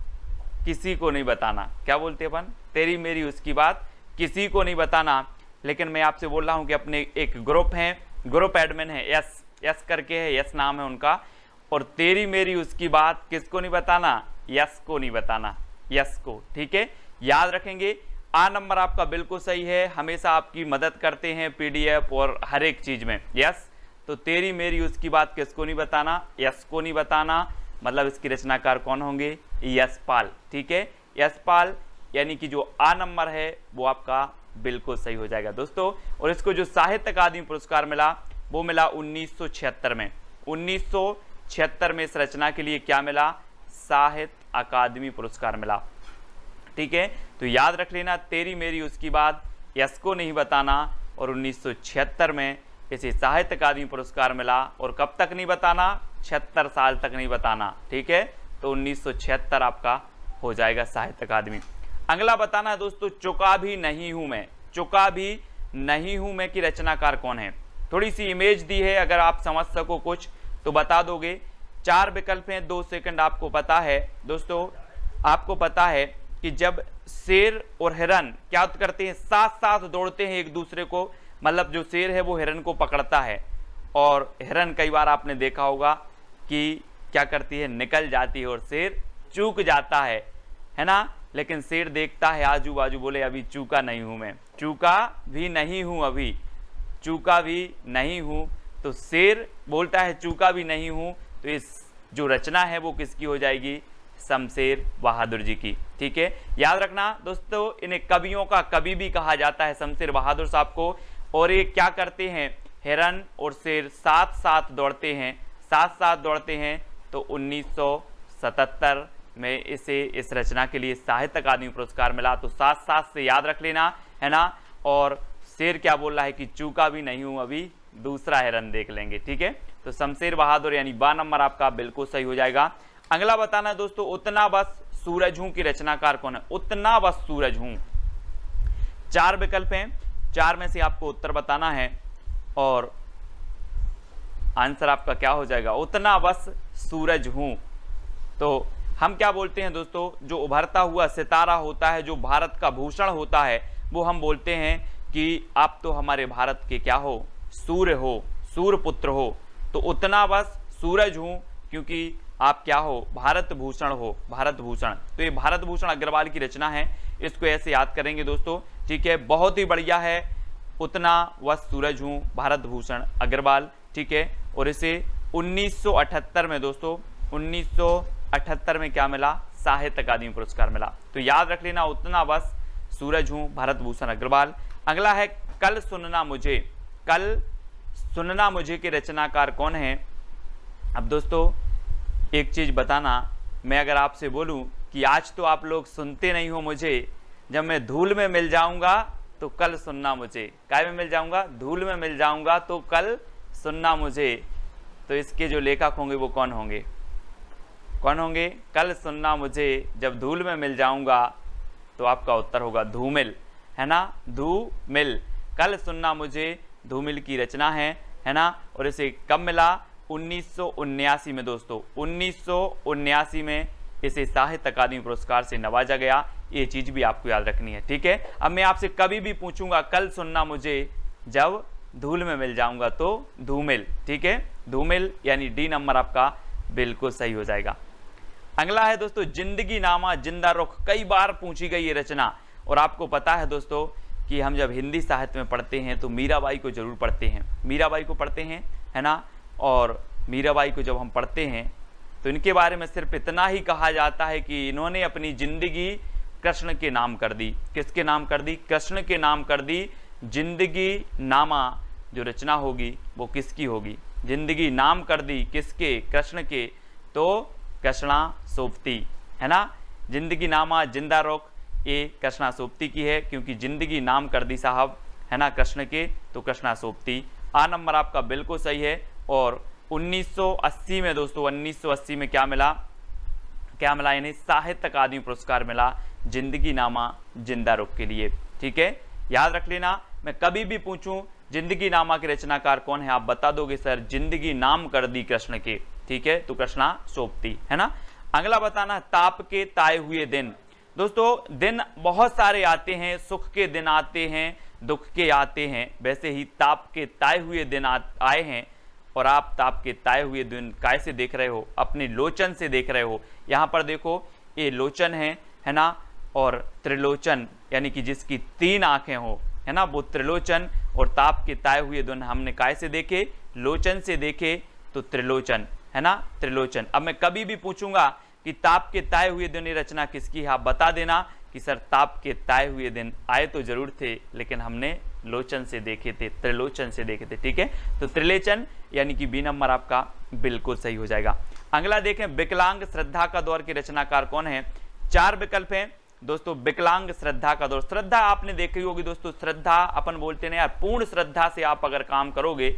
किसी को नहीं बताना। क्या बोलते हैं अपन? तेरी मेरी उसकी बात किसी को नहीं बताना। लेकिन मैं आपसे बोल रहा हूं कि अपने एक ग्रुप है, ग्रुप एडमिन है, यस करके है, यस नाम है उनका, और तेरी मेरी उसकी बात किसको नहीं बताना? यस को नहीं बताना, यस को। ठीक है, याद रखेंगे। आ नंबर आपका बिल्कुल सही है, हमेशा आपकी मदद करते हैं पीडीएफ और हर एक चीज में, यस। तो तेरी मेरी उसकी बात किसको नहीं बताना? यस को नहीं बताना। मतलब इसकी रचनाकार कौन होंगे? यशपाल। ठीक है, यशपाल, यानी कि जो आ नंबर है वो आपका बिल्कुल सही हो जाएगा दोस्तों। और इसको जो साहित्य अकादमी पुरस्कार मिला वो मिला 1976 में। 1976 में इस रचना के लिए क्या मिला? साहित्य अकादमी पुरस्कार मिला। ठीक है, तो याद रख लेना, तेरी मेरी उसकी बात यस को नहीं बताना, और 1976 में इसे साहित्य अकादमी पुरस्कार मिला। और कब तक नहीं बताना? 76 साल तक नहीं बताना। ठीक है, तो 1976 आपका हो जाएगा साहित्य अकादमी। अगला बताना है दोस्तों, चुका भी नहीं हूं मैं। चुका भी नहीं हूं मैं की रचनाकार कौन है? थोड़ी सी इमेज दी है, अगर आप समझ सको कुछ तो बता दोगे। 4 विकल्प हैं, 2 सेकंड आपको पता है दोस्तों। आपको पता है कि जब शेर और हिरन क्या करते हैं? साथ साथ दौड़ते हैं एक दूसरे को, मतलब जो शेर है वो हिरन को पकड़ता है, और हिरन कई बार आपने देखा होगा कि क्या करती है? निकल जाती है और शेर चूक जाता है ना। लेकिन शेर देखता है आजू बाजू, बोले अभी चूका नहीं हूं मैं, चूका भी नहीं हूं, अभी चूका भी नहीं हूं। तो शेर बोलता है चूका भी नहीं हूं। तो इस जो रचना है वो किसकी हो जाएगी? शमशेर बहादुर जी की। ठीक है, याद रखना दोस्तों, इन्हें कवियों का कवि भी कहा जाता है, शमशेर बहादुर साहब को। और ये क्या करते हैं? हिरन और शेर साथ साथ दौड़ते हैं, साथ साथ दौड़ते हैं तो 1977 में इसे इस रचना के लिए साहित्य अकादमी पुरस्कार मिला। तो साथ साथ से याद रख लेना, है ना। और शेर क्या बोल रहा है कि चूका भी नहीं हूं अभी, दूसरा हिरन देख लेंगे, ठीक है। तो शमशेर बहादुर यानी 12 नंबर आपका बिल्कुल सही हो जाएगा। अगला बताना है दोस्तों, उतना बस सूरज हूं की रचनाकार कौन है? उतना बस सूरज हूं। 4 विकल्प हैं, 4 में से आपको उत्तर बताना है और आंसर आपका क्या हो जाएगा? उतना बस सूरज हूं। तो हम क्या बोलते हैं दोस्तों, जो उभरता हुआ सितारा होता है, जो भारत का भूषण होता है, वो हम बोलते हैं कि आप तो हमारे भारत के क्या हो? सूर्य हो, सूर्य पुत्र हो। तो उतना बस सूरज हूं क्योंकि आप क्या हो? भारत भूषण हो, भारत भूषण। तो ये भारत भूषण अग्रवाल की रचना है, इसको ऐसे याद करेंगे दोस्तों, ठीक है। बहुत ही बढ़िया है, उतना बस सूरज हूं, भारत भूषण अग्रवाल, ठीक है। और इसे 1978 में दोस्तों, 1978 में क्या मिला? साहित्य अकादमी पुरस्कार मिला। तो याद रख लेना, उतना बस सूरज हूं, भारत भूषण अग्रवाल। अगला है कल सुनना मुझे। कल सुनना मुझे के रचनाकार कौन है? अब दोस्तों एक चीज बताना, मैं अगर आपसे बोलूं कि आज तो आप लोग सुनते नहीं हो मुझे, जब मैं धूल में मिल जाऊंगा तो कल सुनना मुझे। काय में मिल जाऊंगा? धूल में मिल जाऊंगा तो कल सुनना मुझे। तो इसके जो लेखक होंगे वो कौन होंगे? कौन होंगे? कल सुनना मुझे जब धूल में मिल जाऊंगा, तो आपका उत्तर होगा धूमिल, है ना। धूमिल, कल सुनना मुझे धूमिल की रचना है ना। और इसे कब मिला? 1979 में दोस्तों, 1979 में इसे साहित्य अकादमी पुरस्कार से नवाजा गया। ये चीज भी आपको याद रखनी है, ठीक है। अब मैं आपसे कभी भी पूछूंगा कल सुनना मुझे जब धूल में मिल जाऊंगा, तो धूमिल, ठीक है। धूमिल यानी डी नंबर आपका बिल्कुल सही हो जाएगा। अगला है दोस्तों जिंदगी नामा जिंदा रुख। कई बार पूछी गई ये रचना, और आपको पता है दोस्तों कि हम जब हिंदी साहित्य में पढ़ते हैं तो मीराबाई को जरूर पढ़ते हैं, मीराबाई को पढ़ते हैं, है ना। और मीराबाई को जब हम पढ़ते हैं तो इनके बारे में सिर्फ इतना ही कहा जाता है कि इन्होंने अपनी जिंदगी कृष्ण के नाम कर दी। किसके नाम कर दी? कृष्ण के नाम कर दी। जिंदगी नामा जो रचना होगी वो किसकी होगी? जिंदगी नाम कर दी किसके? कृष्ण के। तो कृष्णा सोबती, है ना। जिंदगी नामा जिंदा रुख ये कृष्णा सोबती की है, क्योंकि जिंदगी नाम कर दी साहब, है ना, कृष्ण के। तो कृष्णा सोबती आ नंबर आपका बिल्कुल सही है। और 1980 में दोस्तों, 1980 में क्या मिला? क्या मिला? यानी साहित्य अकादमी पुरस्कार मिला जिंदगी नामा जिंदा रुख के लिए, ठीक है। याद रख लेना, मैं कभी भी पूछूं जिंदगी नामा के रचनाकार कौन है, आप बता दोगे सर जिंदगी नाम कर दी कृष्ण के, ठीक है। तो कृष्णा सोबती, है ना। अगला बताना ताप के ताए हुए दिन। दोस्तों दिन बहुत सारे आते हैं, सुख के दिन आते हैं, दुख के आते हैं। वैसे ही ताप के ताए हुए दिन आए हैं, और आप ताप के ताए हुए दिन कैसे देख रहे हो? अपने लोचन से देख रहे हो। यहाँ पर देखो ये लोचन है ना। और त्रिलोचन यानी कि जिसकी 3 आंखें हो, है ना, वो त्रिलोचन। और ताप के ताए हुए दिन हमने कैसे देखे? लोचन से देखे, तो त्रिलोचन, है ना, त्रिलोचन। अब मैं कभी भी पूछूंगा कि ताप के ताए हुए दिन ये रचना किसकी है, आप बता देना कि सर ताप के ताए हुए दिन आए तो जरूर थे, लेकिन हमने लोचन से देखे थे, त्रिलोचन से देखे थे, ठीक है। तो त्रिलोचन यानी कि बी नंबर आपका बिल्कुल सही हो जाएगा। अगला देखें विकलांग श्रद्धा का दौर के रचनाकार कौन है? 4 विकल्प हैं दोस्तों। विकलांग श्रद्धा का दौर, श्रद्धा आपने देखी होगी दोस्तों। श्रद्धा अपन बोलते हैं यार, पूर्ण श्रद्धा से आप अगर काम करोगे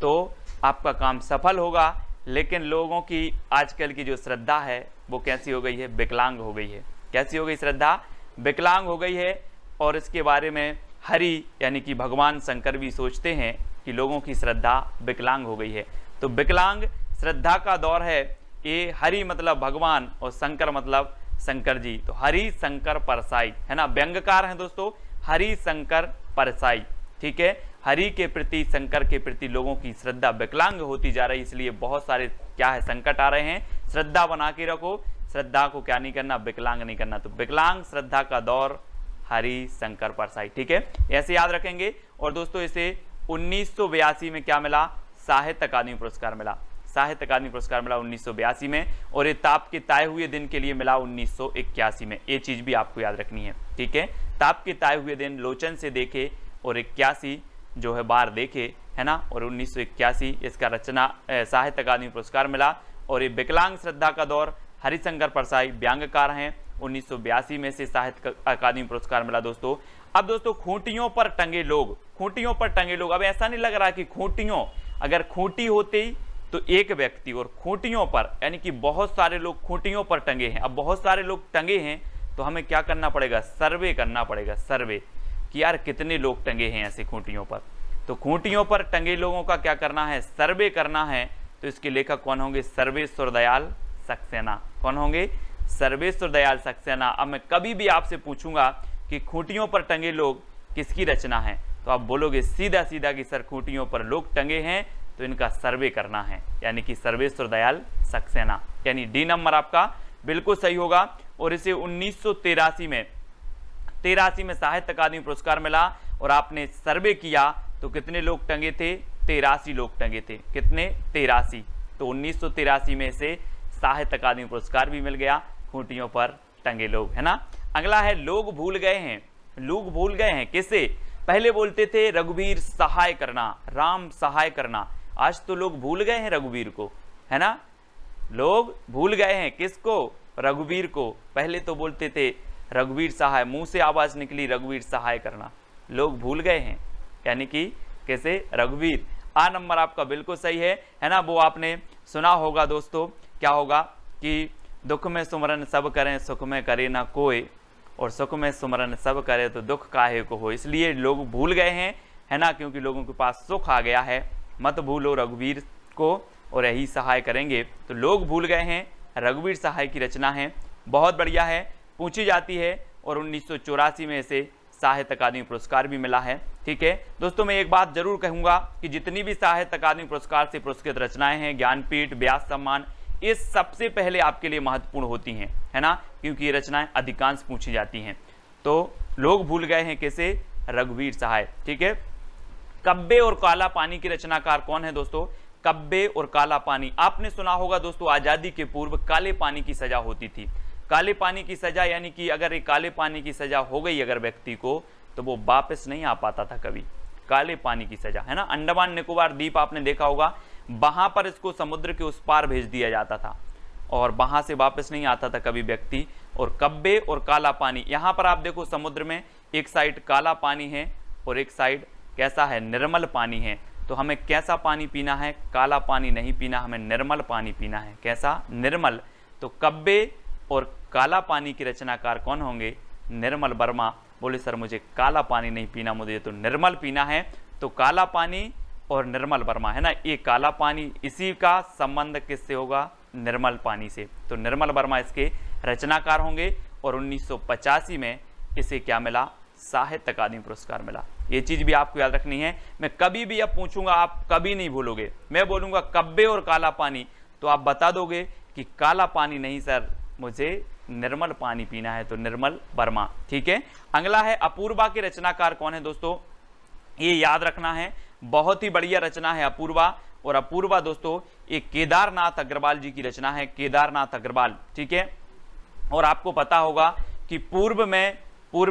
तो आपका काम सफल होगा। लेकिन लोगों की आजकल की जो श्रद्धा है वो कैसी हो गई है? विकलांग हो गई है। कैसी हो गई? श्रद्धा विकलांग हो गई है। और इसके बारे में हरि यानी कि भगवान शंकर भी सोचते हैं कि लोगों की श्रद्धा विकलांग हो गई है। तो विकलांग श्रद्धा का दौर है ये। हरि मतलब भगवान और शंकर मतलब शंकर जी। तो हरि शंकर परसाई, है ना, व्यंग्यकार हैं दोस्तों, हरि शंकर परसाई, ठीक है। हरि के प्रति, शंकर के प्रति लोगों की श्रद्धा विकलांग होती जा रही, इसलिए बहुत सारे क्या है संकट आ रहे हैं। श्रद्धा बना के रखो, श्रद्धा को क्या नहीं करना? विकलांग नहीं करना। तो विकलांग श्रद्धा का दौर हरि शंकर परसाई, ठीक है, ऐसे याद रखेंगे। और दोस्तों इसे 1982 में क्या मिला? साहित्य अकादमी पुरस्कार मिला। साहित्य अकादमी पुरस्कार मिला 1982 में। और ये ताप के ताए हुए दिन के लिए मिला 1981 में। ये चीज भी आपको याद रखनी है, ठीक है। ताप के ताए हुए दिन लोचन से देखे और 81 जो है बार देखे, है ना, और 1981 इसका रचना साहित्य अकादमी पुरस्कार मिला। और ये विकलांग श्रद्धा का दौर, हरिशंकर परसाई व्यंग्यकार हैं, 1982 में से साहित्य अकादमी पुरस्कार मिला दोस्तों। अब दोस्तों खूंटियों पर टंगे लोग, खूंटियों पर टंगे लोग, अब ऐसा नहीं लग रहा कि खूंटियों, अगर खूंटी होते तो एक व्यक्ति, और खूंटियों पर यानी कि बहुत सारे लोग खूंटियों पर टंगे हैं। अब बहुत सारे लोग टंगे हैं तो हमें क्या करना पड़ेगा, सर्वे करना पड़ेगा, सर्वे कि यार कितने लोग टंगे हैं ऐसे खूंटियों पर। तो खूंटियों पर टंगे लोगों का क्या करना है, सर्वे करना है। तो इसके लेखक कौन होंगे, सर्वेश्वर दयाल सक्सेना। कौन होंगे, सर्वेश्वर दयाल सक्सेना। अब मैं कभी भी आपसे पूछूंगा कि खूंटियों पर टंगे लोग किसकी रचना है, तो आप बोलोगे सीधा सीधा कि सर खूंटियों पर लोग टंगे हैं तो इनका सर्वे करना है, यानी कि सर्वेश्वर दयाल सक्सेना, यानी डी नंबर आपका बिल्कुल सही होगा। और इसे 1983 में साहित्य अकादमी पुरस्कार मिला। और आपने सर्वे किया तो कितने लोग टंगे थे, 83 लोग टंगे थे। कितने, 83। तो 1983 में से साहित्य अकादमी पुरस्कार भी मिल गया, खूंटियों पर टंगे लोग, है ना। अगला है लोग भूल गए हैं, लोग भूल गए हैं किसे, पहले बोलते थे रघुवीर सहाय करना, राम सहाय करना, आज तो लोग भूल गए हैं रघुवीर को, है ना। लोग भूल गए हैं किसको, रघुवीर को। पहले तो बोलते थे रघुवीर सहाय, मुंह से आवाज निकली रघुवीर सहाय करना, लोग भूल गए हैं, यानी कि कैसे, रघुवीर। आ नंबर आपका बिल्कुल सही है ना। वो आपने सुना होगा दोस्तों, क्या होगा कि दुख में सुमरन सब करें, सुख में करे ना कोई, और सुख में सुमरन सब करे तो दुख काहे को हो। इसलिए लोग भूल गए हैं, है ना, क्योंकि लोगों के पास सुख आ गया है। मत भूलो रघुवीर को और यही सहाय करेंगे। तो लोग भूल गए हैं रघुवीर सहाय की रचना है, बहुत बढ़िया है, पूछी जाती है। और 1984 में इसे साहित्य अकादमी पुरस्कार भी मिला है। ठीक है दोस्तों, मैं एक बात जरूर कहूंगा कि जितनी भी साहित्य अकादमी पुरस्कार से पुरस्कृत रचनाएं हैं, ज्ञानपीठ, व्यास सम्मान, ये सबसे पहले आपके लिए महत्वपूर्ण होती हैं, है ना, क्योंकि ये रचनाएं अधिकांश पूछी जाती हैं। तो लोग भूल गए हैं कैसे, रघुवीर सहाय। ठीक है, कब्बे और काला पानी की रचनाकार कौन है दोस्तों, कब्बे और काला पानी। आपने सुना होगा दोस्तों, आजादी के पूर्व काले पानी की सजा होती थी। काले पानी की सजा यानी कि अगर एक काले पानी की सजा हो गई अगर व्यक्ति को, तो वो वापस नहीं आ पाता था कभी। काले पानी की सजा, है ना। अंडमान निकोबार द्वीप आपने देखा होगा, वहां पर इसको समुद्र के उस पार भेज दिया जाता था और वहां से वापस नहीं आता था कभी व्यक्ति। और कब्बे और काला पानी, यहाँ पर आप देखो समुद्र में एक साइड काला पानी है और एक साइड कैसा है, निर्मल पानी है। तो हमें कैसा पानी पीना है, काला पानी नहीं पीना, हमें निर्मल पानी पीना है। कैसा, निर्मल। तो कब्बे और काला पानी की रचनाकार कौन होंगे, निर्मल वर्मा। बोले सर मुझे काला पानी नहीं पीना, मुझे तो निर्मल पीना है। तो काला पानी और निर्मल वर्मा, है ना, ये काला पानी, इसी का संबंध किससे होगा, निर्मल पानी से। तो निर्मल वर्मा इसके रचनाकार होंगे। और 1985 में इसे क्या मिला, साहित्य अकादमी पुरस्कार मिला। ये चीज भी आपको याद रखनी है। मैं कभी भी अब पूछूंगा, आप कभी नहीं भूलोगे। मैं बोलूंगा कब्बे और काला पानी, तो आप बता दोगे कि काला पानी नहीं सर, मुझे निर्मल पानी पीना है। तो निर्मल वर्मा। ठीक है, अगला है अपूर्वा के रचनाकार कौन है दोस्तों, ये याद रखना है, बहुत ही बढ़िया रचना है अपूर्वा। और अपूर्वा दोस्तों एक केदारनाथ अग्रवाल जी की रचना है, केदारनाथ अग्रवाल। ठीक है, और आपको पता होगा कि पूर्व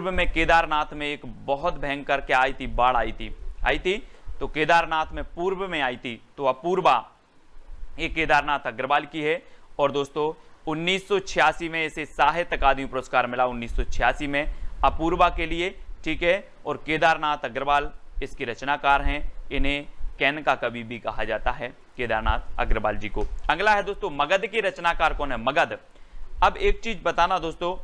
में केदारनाथ में एक बहुत भयंकर क्या आई थी, बाढ़ आई थी। तो केदारनाथ में पूर्व में आई थी। तो अपूर्वा ये केदारनाथ अग्रवाल की है। और दोस्तों 1986 में इसे साहित्य अकादमी पुरस्कार मिला, 1986 में अपूर्वा के लिए। ठीक है, और केदारनाथ अग्रवाल इसके रचनाकार हैं। इन्हें कैन का कवि भी कहा जाता है, केदारनाथ अग्रवाल जी को। अगला है दोस्तों मगध के रचनाकार कौन है, मगध। अब एक चीज बताना दोस्तों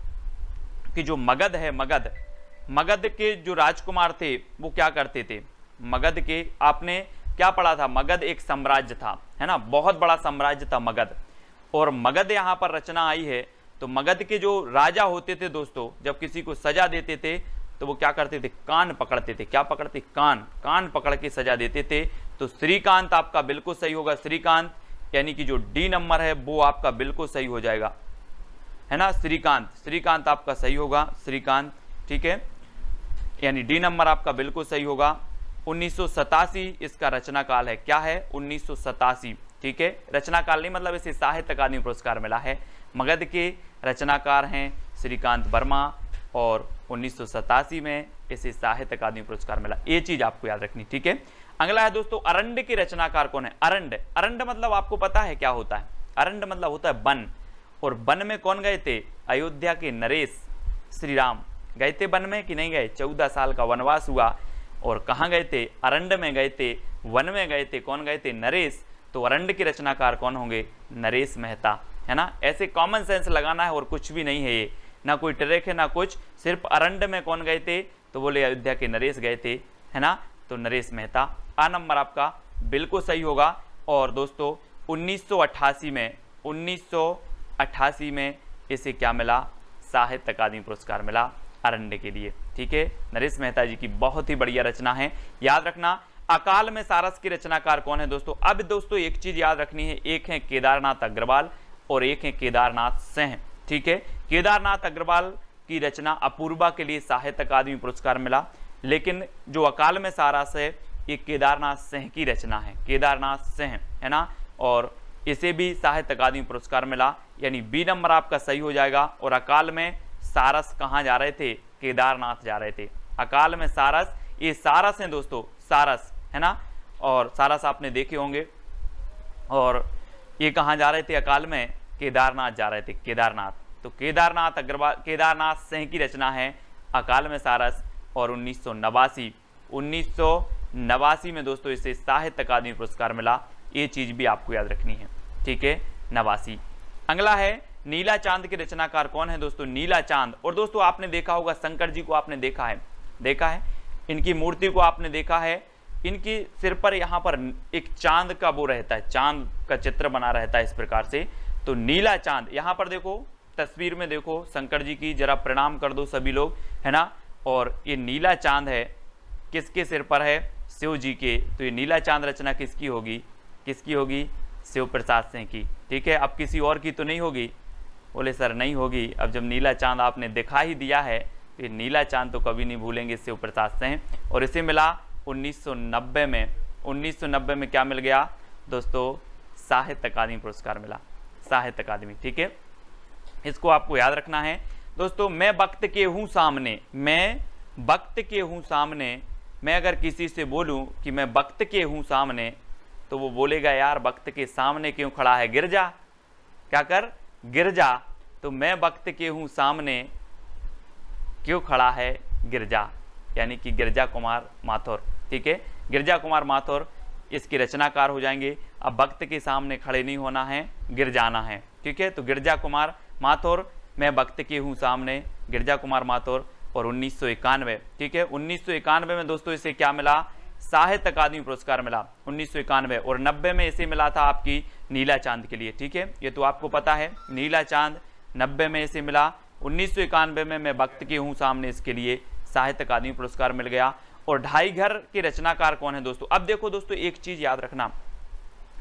कि जो मगध है, मगध के जो राजकुमार थे वो क्या करते थे, मगध के आपने क्या पढ़ा था, मगध एक साम्राज्य था, है ना, बहुत बड़ा साम्राज्य था मगध। और मगध यहाँ पर रचना आई है। तो मगध के जो राजा होते थे दोस्तों, जब किसी को सजा देते थे तो वो क्या करते थे, कान पकड़ते थे। क्या पकड़ते, कान पकड़ के सजा देते थे। तो श्रीकांत आपका बिल्कुल सही होगा, श्रीकांत, यानी कि जो डी नंबर है वो आपका बिल्कुल सही हो जाएगा, है ना, श्रीकांत आपका सही होगा, श्रीकांत। ठीक है, यानी डी नंबर आपका बिल्कुल सही होगा। 1987 इसका रचना काल है, क्या है, 1987। ठीक है, रचना काल नहीं मतलब इसे साहित्य अकादमी पुरस्कार मिला है। मगध के रचनाकार हैं श्रीकांत वर्मा और 1987 में इसे साहित्य अकादमी पुरस्कार मिला। ये चीज आपको याद रखनी। ठीक है, अगला है दोस्तों अरंड के रचनाकार कौन है? अरंड, अरंड मतलब आपको पता है क्या होता है? अरंड मतलब होता है वन, और वन में कौन गए थे? अयोध्या के नरेश श्री राम गए थे वन में कि नहीं गए? 14 साल का वनवास हुआ और कहाँ गए थे? अरंड में गए थे, वन में गए थे। कौन गए थे? नरेश। तो अरंड के रचनाकार कौन होंगे? नरेश मेहता, है ना। ऐसे कॉमन सेंस लगाना है और कुछ भी नहीं है ये, ना कोई ट्रिक है ना कुछ, सिर्फ अरंड में कौन गए थे? तो बोले अयोध्या के नरेश गए थे, है ना। तो नरेश मेहता, आ नंबर आपका बिल्कुल सही होगा। और दोस्तों 1988 में इसे क्या मिला? साहित्य अकादमी पुरस्कार मिला अरंड के लिए, ठीक है। नरेश मेहता जी की बहुत ही बढ़िया रचना है, याद रखना। अकाल में सारस के रचनाकार कौन है दोस्तों? अब दोस्तों एक चीज याद रखनी है, एक है केदारनाथ अग्रवाल और एक है केदारनाथ सिंह, ठीक है। केदारनाथ अग्रवाल की रचना अपूर्वा के लिए साहित्य अकादमी पुरस्कार मिला, लेकिन जो अकाल में सारस है ये केदारनाथ सिंह की रचना है, केदारनाथ सिंह, है ना। और इसे भी साहित्य अकादमी पुरस्कार मिला, यानी बी नंबर आपका सही हो जाएगा। और अकाल में सारस कहाँ जा रहे थे? केदारनाथ जा रहे थे। अकाल में सारस, ये सारस हैं दोस्तों, सारस, है ना। और सारस आपने देखे होंगे। और ये कहाँ जा रहे थे अकाल में? केदारनाथ जा रहे थे, केदारनाथ। तो केदारनाथ अग्रवाल, केदारनाथ सिंह की रचना है अकाल में सारस। और 1989 में दोस्तों इसे साहित्य अकादमी पुरस्कार मिला, ये चीज भी आपको याद रखनी है, ठीक है। 89। अगला है नीला चांद के रचनाकार कौन है दोस्तों? नीला चांद। और दोस्तों आपने देखा होगा शंकर जी को, आपने देखा है, इनकी मूर्ति को आपने देखा है। इनकी सिर पर यहाँ पर एक चांद का वो रहता है, चांद का चित्र बना रहता है इस प्रकार से। तो नीला चांद, यहाँ पर देखो तस्वीर में देखो शंकर जी की, जरा प्रणाम कर दो सभी लोग, है ना। और ये नीला चांद है, किसके सिर पर है? शिव जी के। तो ये नीला चांद रचना किसकी होगी? किसकी होगी? शिव प्रसाद सिंह की, ठीक है। अब किसी और की तो नहीं होगी? बोले सर नहीं होगी। अब जब नीला चांद आपने दिखा ही दिया है, तो ये नीला चांद तो कभी नहीं भूलेंगे शिव प्रसाद सिंह। और इसे मिला 1990 में। 1990 में क्या मिल गया दोस्तों? साहित्य अकादमी पुरस्कार मिला, साहित्य अकादमी, ठीक है। इसको आपको याद रखना है दोस्तों। मैं वक्त के हूँ सामने, मैं वक्त के हूँ सामने, मैं अगर किसी से बोलूं कि मैं वक्त के हूँ सामने, तो वो बोलेगा यार वक्त के सामने क्यों खड़ा है? गिर जा, क्या कर? गिर जा। तो मैं वक्त के हूँ सामने क्यों खड़ा है? गिर जा, यानी कि गिरजा कुमार माथुर, ठीक है। गिरजा कुमार माथुर इसके रचनाकार हो जाएंगे। अब वक्त के सामने खड़े नहीं होना है, गिर जाना है, ठीक है। तो गिरजा कुमार माथुर, मैं वक्त के हूँ सामने, गिरजा कुमार माथुर। और 1991, ठीक है, 1991 में दोस्तों इसे क्या मिला? साहित्य अकादमी पुरस्कार मिला 1991। और 90 में इसे मिला था आपकी नीला चांद के लिए, ठीक है। ये तो आपको पता है, नीला चांद 90 में इसे मिला। 1991 में मैं वक्त के हूँ सामने, इसके लिए साहित्य अकादमी पुरस्कार मिल गया। और ढाई घर के रचनाकार कौन है दोस्तों? अब देखो दोस्तों एक चीज याद रखना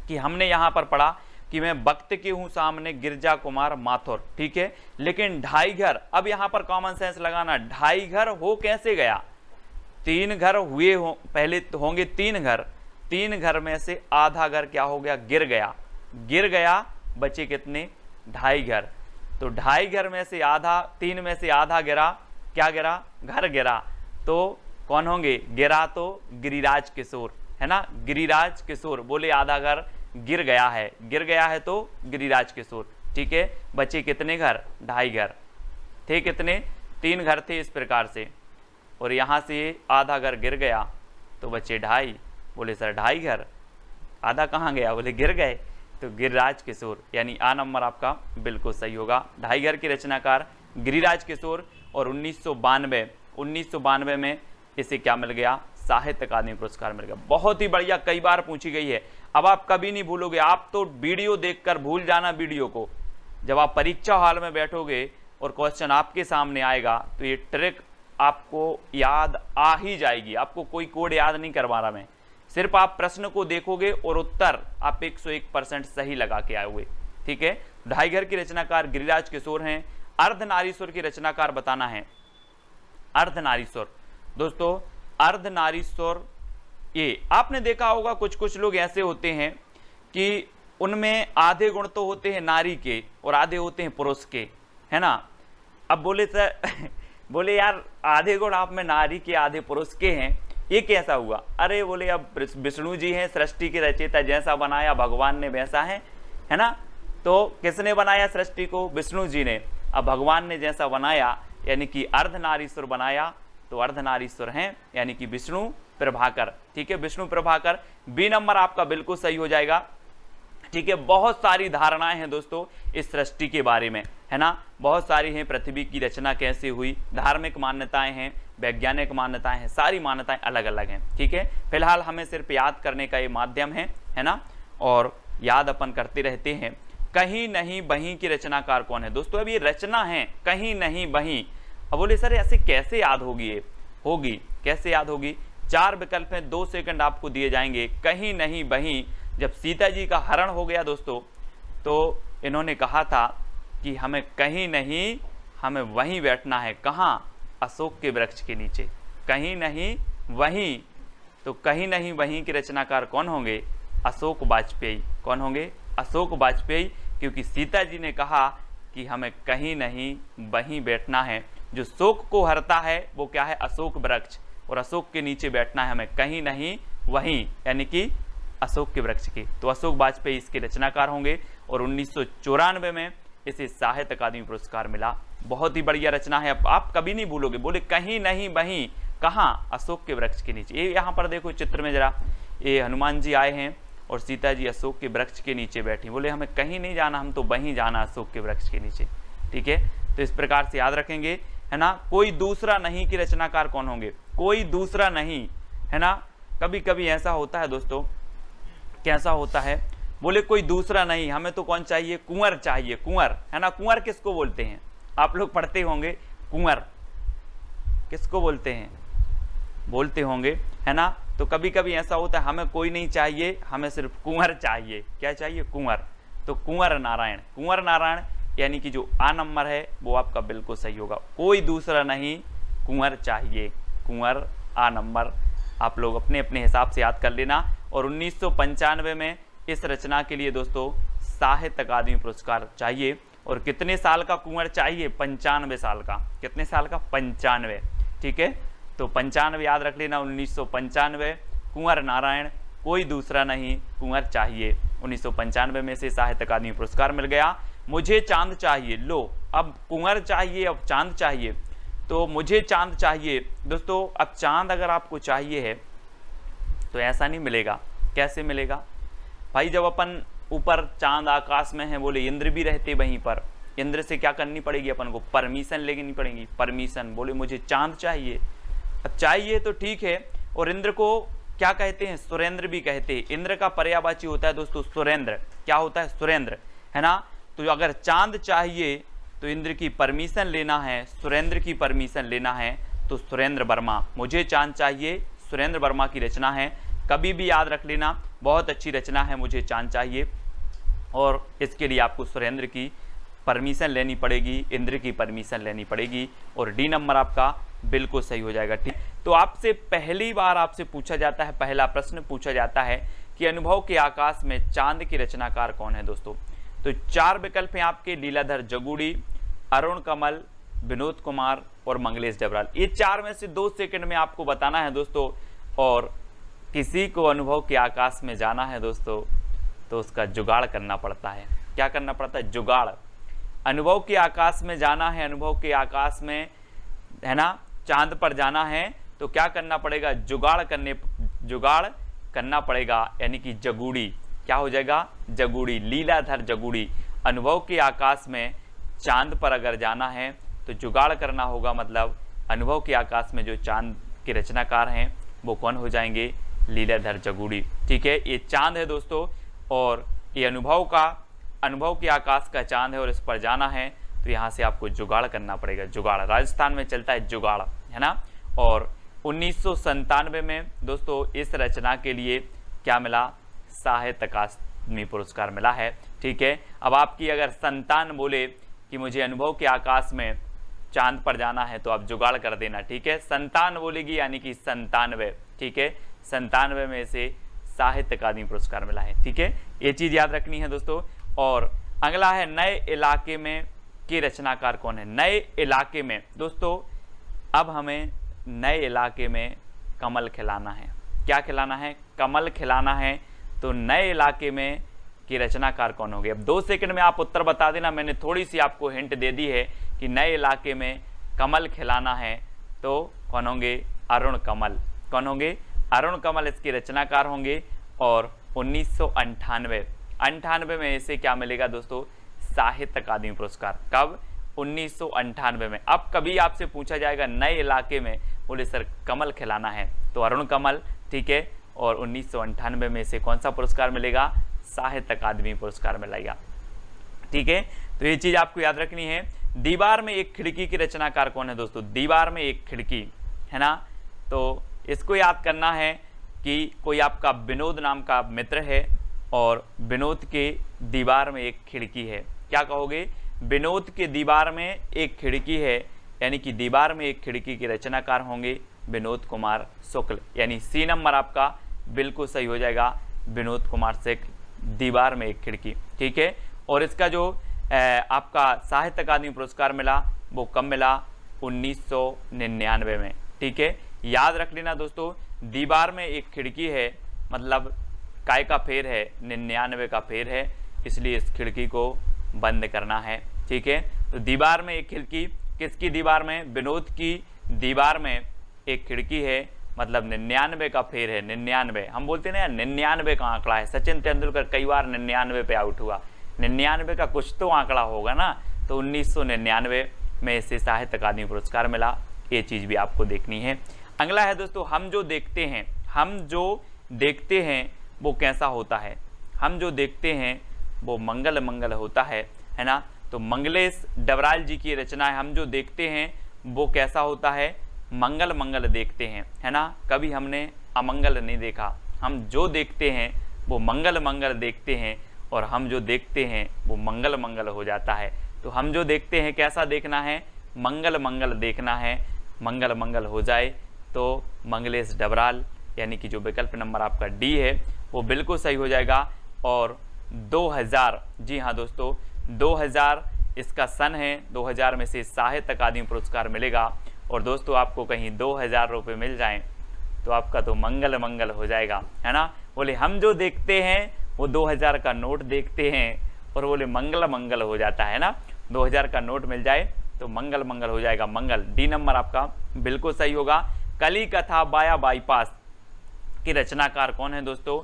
कि हमने यहाँ पर पढ़ा कि मैं वक्त के हूँ सामने, गिरजा कुमार माथुर, ठीक है। लेकिन ढाई घर, अब यहाँ पर कॉमन सेंस लगाना, ढाई घर हो कैसे गया? 3 घर हुए हो, पहले तो होंगे 3 घर, 3 घर में से आधा घर क्या हो गया? गिर गया, गिर गया, बचे कितने? ढाई घर। तो ढाई घर में से आधा, 3 में से आधा गिरा, क्या गिरा? घर गिरा। तो कौन होंगे? गिरा तो गिरिराज किशोर, है ना। गिरिराज किशोर, बोले आधा घर गिर गया है, गिर गया है तो गिरिराज किशोर, ठीक है। बचे कितने घर? ढाई घर थे, कितने? 3 घर थे इस प्रकार से। और यहाँ से आधा घर गिर गया तो बचे ढाई। बोले सर ढाई घर, आधा कहाँ गया? बोले गिर गए। तो गिरिराज किशोर, यानी आ नंबर आपका बिल्कुल सही होगा। ढाई घर के रचनाकार गिरिराज किशोर। और 1992 में इसे क्या मिल गया? साहित्य अकादमी पुरस्कार मिल गया। बहुत ही बढ़िया, कई बार पूछी गई है। अब आप कभी नहीं भूलोगे, आप तो वीडियो देखकर भूल जाना वीडियो को। जब आप परीक्षा हॉल में बैठोगे और क्वेश्चन आपके सामने आएगा तो ये ट्रिक आपको याद आ ही जाएगी। आपको कोई कोड याद नहीं करवा रहा मैं, सिर्फ आप प्रश्न को देखोगे और उत्तर आप 101% सही लगा के आए हुए, ठीक है। ढाई घर के रचनाकार गिरिराज किशोर हैं। अर्धनारीश्वर के रचनाकार बताना है। अर्धनारीश्वर दोस्तों, अर्धनारीश्वर, ये आपने देखा होगा कुछ कुछ लोग ऐसे होते हैं कि उनमें आधे गुण तो होते हैं नारी के और आधे होते हैं पुरुष के, है ना। अब बोले सर बोले यार आधे गुण आप में नारी के आधे पुरुष के हैं, ये कैसा हुआ? अरे बोले अब विष्णु जी हैं सृष्टि के रचयिता, जैसा बनाया भगवान ने वैसा है ना। तो किसने बनाया सृष्टि को? विष्णु जी ने। अब भगवान ने जैसा बनाया यानी कि अर्धनारीश्वर बनाया, तो अर्धनारीश्वर हैं यानी कि विष्णु प्रभाकर। ठीक है, विष्णु प्रभाकर। बी नंबर आपका बिल्कुल सही हो जाएगा। ठीक है, बहुत सारी धारणाएं हैं दोस्तों इस सृष्टि के बारे में, है ना, बहुत सारी हैं। पृथ्वी की रचना कैसे हुई, धार्मिक मान्यताएं हैं, वैज्ञानिक मान्यताएं हैं, सारी मान्यताएं अलग अलग हैं। ठीक है, फिलहाल हमें सिर्फ याद करने का ये माध्यम है ना, और याद अपन करते रहते हैं। कहीं नहीं बहीं की रचनाकार कौन है? दोस्तों अब ये रचना है कहीं नहीं बहीं। अब बोले सर ऐसे कैसे याद होगी? ये होगी कैसे याद होगी? 4 विकल्प हैं, 2 सेकंड आपको दिए जाएंगे। कहीं नहीं बहीं, जब सीता जी का हरण हो गया दोस्तों, तो इन्होंने कहा था कि हमें कहीं नहीं, हमें वहीं बैठना है। कहाँ? अशोक के वृक्ष के नीचे। कहीं नहीं वहीं, तो कहीं नहीं वहीं के रचनाकार कौन होंगे? अशोक वाजपेयी। कौन होंगे? अशोक वाजपेयी, क्योंकि सीता जी ने कहा कि हमें कहीं नहीं वहीं बैठना है। जो शोक को हरता है वो क्या है? अशोक वृक्ष, और अशोक के नीचे बैठना है हमें, कहीं नहीं वहीं यानी कि अशोक के वृक्ष के। तो अशोक वाजपेयी इसके रचनाकार होंगे, और 1994 में इसे साहित्य अकादमी पुरस्कार मिला। बहुत ही बढ़िया रचना है, आप कभी नहीं भूलोगे। बोले कहीं नहीं वहीं, कहाँ? अशोक के वृक्ष के नीचे। ये यहाँ पर देखो चित्र में जरा, ये हनुमान जी आए हैं और सीता जी अशोक के वृक्ष के नीचे बैठी। बोले हमें कहीं नहीं जाना, हम तो वहीं जाना, अशोक के वृक्ष के नीचे। ठीक है, तो इस प्रकार से याद रखेंगे, है ना। कोई दूसरा नहीं की रचनाकार कौन होंगे? कोई दूसरा नहीं, है ना। कभी कभी ऐसा होता है दोस्तों, कैसा होता है? बोले कोई दूसरा नहीं, हमें तो कौन चाहिए? कुंवर चाहिए, कुंवर, है ना। कुंवर किसको बोलते हैं? आप लोग पढ़ते होंगे, कुंवर किसको बोलते हैं? बोलते होंगे, है ना। तो कभी कभी ऐसा होता है हमें कोई नहीं चाहिए, हमें सिर्फ कुंवर चाहिए। क्या चाहिए? कुंवर। तो कुंवर नारायण, कुंवर नारायण यानी कि जो आ नंबर है वो आपका बिल्कुल सही होगा। कोई दूसरा नहीं, कुंवर चाहिए, कुंवर आ नंबर। आप लोग अपने अपने हिसाब से याद कर लेना। और 1995 में इस रचना के लिए दोस्तों साहित्य अकादमी पुरस्कार चाहिए। और कितने साल का कुंवर चाहिए? 95 साल का। कितने साल का? 95। ठीक है, तो 95 याद रख लेना। 1995, कुंवर नारायण, कोई दूसरा नहीं, कुंवर चाहिए। 1995 में से साहित्य अकादमी पुरस्कार मिल गया। मुझे चांद चाहिए, लो अब कुंवर चाहिए, अब चांद चाहिए। तो मुझे चांद चाहिए दोस्तों। अब चांद अगर आपको चाहिए है तो ऐसा नहीं मिलेगा। कैसे मिलेगा भाई? जब अपन ऊपर चांद आकाश में है, बोले इंद्र भी रहते वहीं पर, इंद्र से क्या करनी पड़ेगी अपन को? परमिशन लेनी पड़ेगी, परमिशन। बोले मुझे चांद चाहिए। अब चाहिए तो ठीक है, और इंद्र को क्या कहते हैं? सुरेंद्र भी कहते हैं। इंद्र का पर्यायवाची होता है दोस्तों सुरेंद्र। क्या होता है? सुरेंद्र, है ना। तो अगर चांद चाहिए तो इंद्र की परमिशन लेना है, सुरेंद्र की परमिशन लेना है, तो सुरेंद्र वर्मा। मुझे चांद चाहिए सुरेंद्र वर्मा की रचना है। कभी भी याद रख लेना, बहुत अच्छी रचना है मुझे चांद चाहिए, और इसके लिए आपको सुरेंद्र की परमिशन लेनी पड़ेगी, इंद्र की परमिशन लेनी पड़ेगी। और डी नंबर आपका बिल्कुल सही हो जाएगा। ठीक, तो आपसे पहली बार आपसे पूछा जाता है, पहला प्रश्न पूछा जाता है कि अनुभव के आकाश में चांद की रचनाकार कौन है दोस्तों? तो 4 विकल्प हैं आपके, लीलाधर जगूड़ी, अरुण कमल, विनोद कुमार और मंगलेश डबराल। ये 4 में से 2 सेकंड में आपको बताना है दोस्तों। और किसी को अनुभव के आकाश में जाना है दोस्तों तो उसका जुगाड़ करना पड़ता है। क्या करना पड़ता है? जुगाड़। अनुभव के आकाश में जाना है, अनुभव के आकाश में, है ना, चांद पर जाना है, तो क्या करना पड़ेगा? जुगाड़ करना पड़ेगा, यानी कि जगूड़ी। क्या हो जाएगा? जगूड़ी, लीलाधर जगूड़ी। अनुभव के आकाश में चांद पर अगर जाना है तो जुगाड़ करना होगा, मतलब अनुभव के आकाश में जो चांद के रचनाकार हैं वो कौन हो जाएंगे? लीलाधर जगूड़ी। ठीक है, ये चांद है दोस्तों, और ये अनुभव के आकाश का चांद है, और इस पर जाना है तो यहाँ से आपको जुगाड़ करना पड़ेगा। जुगाड़, राजस्थान में चलता है जुगाड़, है ना। और 1997 में दोस्तों इस रचना के लिए क्या मिला? साहित्य अकादमी पुरस्कार मिला है। ठीक है, अब आपकी अगर संतान बोले कि मुझे अनुभव के आकाश में चांद पर जाना है तो आप जुगाड़ कर देना। ठीक है, संतान बोलेगी यानी कि 97। ठीक है, 97 में से साहित्य अकादमी पुरस्कार मिला है। ठीक है, ये चीज याद रखनी है दोस्तों। और अगला है नए इलाके में के रचनाकार कौन है? नए इलाके में दोस्तों, अब हमें नए इलाके में कमल खिलाना है। क्या खिलाना है? कमल खिलाना है। तो नए इलाके में की रचनाकार कौन होंगे? अब 2 सेकंड में आप उत्तर बता देना। मैंने थोड़ी सी आपको हिंट दे दी है कि नए इलाके में कमल खिलाना है तो कौन होंगे? अरुण कमल। कौन होंगे? अरुण कमल इसके रचनाकार होंगे। और 1998 में इसे क्या मिलेगा दोस्तों? साहित्य अकादमी पुरस्कार। कब? 1998 में। अब कभी आपसे पूछा जाएगा नए इलाके में, बोले सर कमल खिलाना है, तो अरुण कमल, ठीक है। और 1998 में इसे कौन सा पुरस्कार मिलेगा? साहित्य अकादमी पुरस्कार मिलेगा, ठीक है। तो ये चीज आपको याद रखनी है। दीवार में एक खिड़की की रचनाकार कौन है दोस्तों? दीवार में एक खिड़की, है ना। तो इसको याद करना है कि कोई आपका विनोद नाम का मित्र है और विनोद के दीवार में एक खिड़की है। क्या कहोगे? विनोद के दीवार में एक खिड़की है, यानी कि दीवार में एक खिड़की के रचनाकार होंगे विनोद कुमार शुक्ल, यानी सी नंबर आपका बिल्कुल सही हो जाएगा, विनोद कुमार शुक्ल, दीवार में एक खिड़की, ठीक है। और इसका जो आपका साहित्य अकादमी पुरस्कार मिला वो कब मिला? 1999 में, ठीक है। याद रख लेना दोस्तों, दीवार में एक खिड़की है मतलब काय का फेर है? 99 का फेर है, इसलिए इस खिड़की को बंद करना है, ठीक है। तो दीवार में एक खिड़की, किसकी दीवार में? विनोद की दीवार में एक खिड़की है, मतलब 99 का फेर है। 99 हम बोलते हैं ना यार, 99 का आंकड़ा है। सचिन तेंदुलकर कई बार 99 पे आउट हुआ, 99 का कुछ तो आंकड़ा होगा ना। तो 1999 में इसे साहित्य अकादमी पुरस्कार मिला। ये चीज़ भी आपको देखनी है। अगला है दोस्तों, हम जो देखते हैं वो कैसा होता है? हम जो देखते हैं वो मंगल मंगल होता है ना। तो मंगलेश डबराल जी की रचना है, हम जो देखते हैं वो कैसा होता है? मंगल मंगल देखते हैं, है ना। कभी हमने अमंगल नहीं देखा, हम जो देखते हैं वो मंगल मंगल देखते हैं, और हम जो देखते हैं वो मंगल मंगल हो जाता है। तो हम जो देखते हैं कैसा देखना है? मंगल मंगल देखना है। मंगल मंगल हो जाए तो मंगलेश डबराल, यानी कि जो विकल्प नंबर आपका डी है वो बिल्कुल सही हो जाएगा। और 2000, जी हाँ दोस्तों, 2000 इसका सन है। 2000 में से साहित्य अकादमी पुरस्कार मिलेगा। और दोस्तों आपको कहीं 2000 रुपये मिल जाएं तो आपका तो मंगल मंगल हो जाएगा, है ना। बोले हम जो देखते हैं वो 2000 का नोट देखते हैं, और बोले मंगल मंगल हो जाता है ना। 2000 का नोट मिल जाए तो मंगल मंगल हो जाएगा। मंगल, डी नंबर आपका बिल्कुल सही होगा। कली कथा बाया बाईपास की रचनाकार कौन है दोस्तों?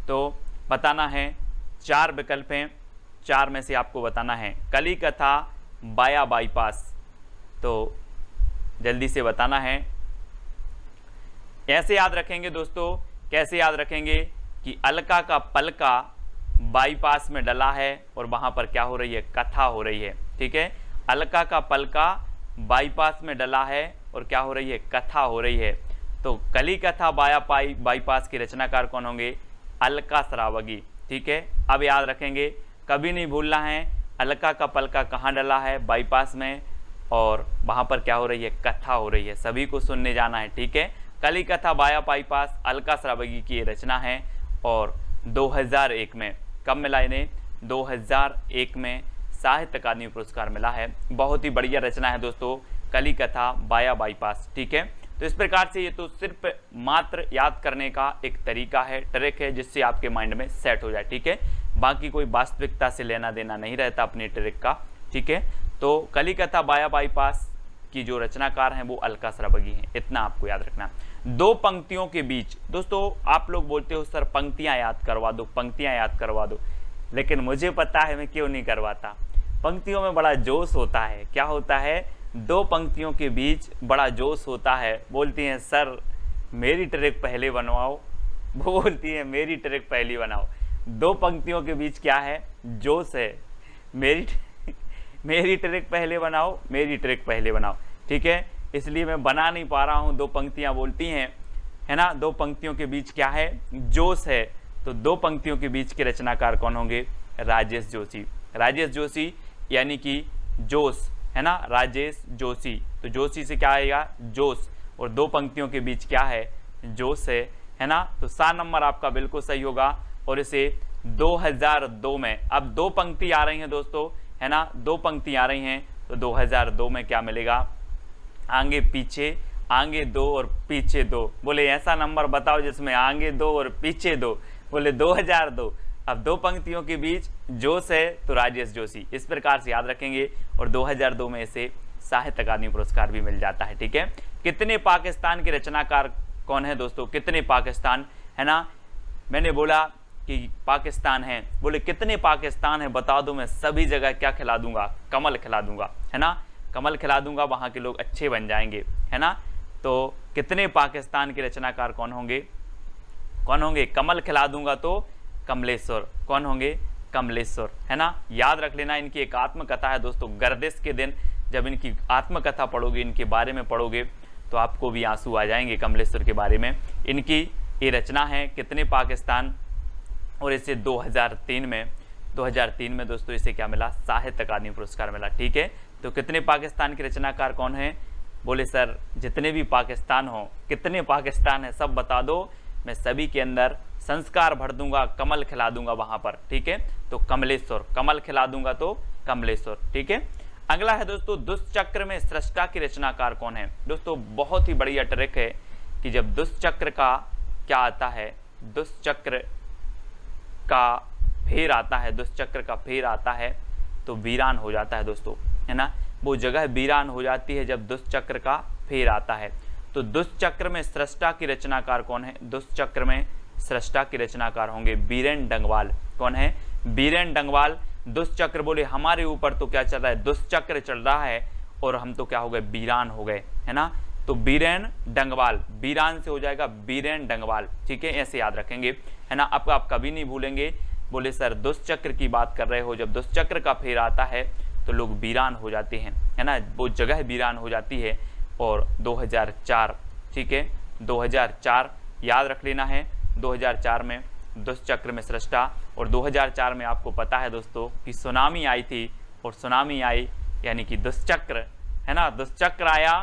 तो बताना है, 4 विकल्प हैं, 4 में से आपको बताना है। कली कथा बाया बाईपास, तो जल्दी से बताना है। कैसे याद रखेंगे दोस्तों? कैसे याद रखेंगे कि अलका का पलका बाईपास में डला है और वहां पर क्या हो रही है? कथा हो रही है, ठीक है। अलका का पलका बाईपास में डला है और क्या हो रही है? कथा हो रही है। तो कली कथा बाईपास के रचनाकार कौन होंगे? अलका श्रावगी, ठीक है। अब याद रखेंगे, कभी नहीं भूलना है, अलका का पलका कहाँ डला है? बाईपास में, और वहाँ पर क्या हो रही है? कथा हो रही है। सभी को सुनने जाना है, ठीक है। कली कथा बाया बाईपास अलका श्रावगी की रचना है। और 2001 में कब मिला इन्हें? 2001 में साहित्य अकादमी पुरस्कार मिला है। बहुत ही बढ़िया रचना है दोस्तों, कली कथा बाया बाईपास, ठीक है। तो इस प्रकार से ये तो सिर्फ मात्र याद करने का एक तरीका है, ट्रिक है, जिससे आपके माइंड में सेट हो जाए, ठीक है। बाकी कोई वास्तविकता से लेना देना नहीं रहता अपनी ट्रिक का, ठीक है। तो कली कथा बाया बाईपास की जो रचनाकार हैं वो अलका श्रावगी हैं, इतना आपको याद रखना। 2 पंक्तियों के बीच, दोस्तों आप लोग बोलते हो सर पंक्तियां याद करवा दो, पंक्तियां याद करवा दो, लेकिन मुझे पता है मैं क्यों नहीं करवाता। पंक्तियों में बड़ा जोश होता है। क्या होता है? 2 पंक्तियों के बीच बड़ा जोश होता है। बोलती हैं सर मेरी ट्रिक पहले बनवाओ, वो बोलती है मेरी ट्रिक पहली बनाओ। 2 पंक्तियों के बीच क्या है? जोश है। मेरी ट्रिक पहले बनाओ, मेरी ट्रिक पहले बनाओ, ठीक है। इसलिए मैं बना नहीं पा रहा हूँ। 2 पंक्तियाँ बोलती हैं, है ना। 2 पंक्तियों के बीच क्या है? जोश है। तो 2 पंक्तियों के बीच के रचनाकार कौन होंगे? राजेश जोशी। राजेश जोशी यानी कि जोश, है ना, राजेश जोशी। तो जोशी से क्या आएगा? जोश। और 2 पंक्तियों के बीच क्या है? जोश है ना। तो 7 नंबर आपका बिल्कुल सही होगा। और इसे 2002 में, अब 2 पंक्ति आ रही हैं दोस्तों, है ना, 2 पंक्ति आ रही हैं। तो 2002 में क्या मिलेगा? आगे पीछे आगे 2 और पीछे 2। बोले ऐसा नंबर बताओ जिसमें आगे 2 और पीछे 2। बोले 2002। अब 2 पंक्तियों के बीच जोश है तो राजेश जोशी, इस प्रकार से याद रखेंगे। और 2002 में इसे साहित्य अकादमी पुरस्कार भी मिल जाता है। ठीक है, कितने पाकिस्तान के रचनाकार कौन है दोस्तों? कितने पाकिस्तान, है ना, मैंने बोला कि पाकिस्तान है, बोले कितने पाकिस्तान है बता दो, मैं सभी जगह क्या खिला दूंगा? कमल खिला दूंगा, है ना, कमल खिला दूंगा, वहां के लोग अच्छे बन जाएंगे, है ना। तो कितने पाकिस्तान के रचनाकार कौन होंगे? कौन होंगे? कमल खिला दूंगा तो कमलेश्वर। कौन होंगे? कमलेश्वर, है ना। याद रख लेना, इनकी एक आत्मकथा है दोस्तों। गर्दिश के दिन जब इनकी आत्मकथा पढ़ोगे, इनके बारे में पढ़ोगे तो आपको भी आंसू आ जाएंगे कमलेश्वर के बारे में। इनकी ये रचना है कितने पाकिस्तान, और इसे 2003 में दोस्तों इसे क्या मिला? साहित्य अकादमी पुरस्कार मिला। ठीक है, तो कितने पाकिस्तान के रचनाकार कौन है? बोले सर जितने भी पाकिस्तान हो, कितने पाकिस्तान है सब बता दो, मैं सभी के अंदर संस्कार भर दूंगा, कमल खिला दूंगा वहां पर। ठीक है, तो कमलेश्वर, कमल खिला दूंगा तो कमलेश्वर। ठीक है, अगला है दोस्तों दुष्चक्र में सृष्टा की रचनाकार कौन है? दोस्तों बहुत ही बढ़िया ट्रिक है कि जब दुष्चक्र का क्या आता है, दुष्चक्र का फेर आता है, दुष्चक्र का फेर आता है तो वीरान हो जाता है दोस्तों, है ना। वो जगह वीरान हो जाती है जब दुष्चक्र का फेर आता है। तो दुष्चक्र में सृष्टा की रचनाकार कौन है? दुष्चक्र में सृष्टा की रचनाकार होंगे बीरेन डंगवाल। कौन है? बीरेन डंगवाल। दुष्चक्र, बोले हमारे ऊपर तो क्या चल रहा है? दुष्चक्र चल रहा है और हम तो क्या हो गए? वीरान हो गए, है ना। तो बीरेन डंगवाल, वीरान से हो जाएगा बीरेन डंगवाल। ठीक है, ऐसे याद रखेंगे, है ना। आप कभी नहीं भूलेंगे। बोले सर दुष्चक्र की बात कर रहे हो, जब दुष्चक्र का फेर आता है तो लोग वीरान हो जाते हैं, है ना, वो जगह वीरान हो जाती है। और 2004, ठीक है, 2004 याद रख लेना है। 2004 में दुष्चक्र में सृष्टा, और 2004 में आपको पता है दोस्तों कि सुनामी आई थी, और सुनामी आई यानी कि दुष्चक्र, है ना, दुष्चक्र आया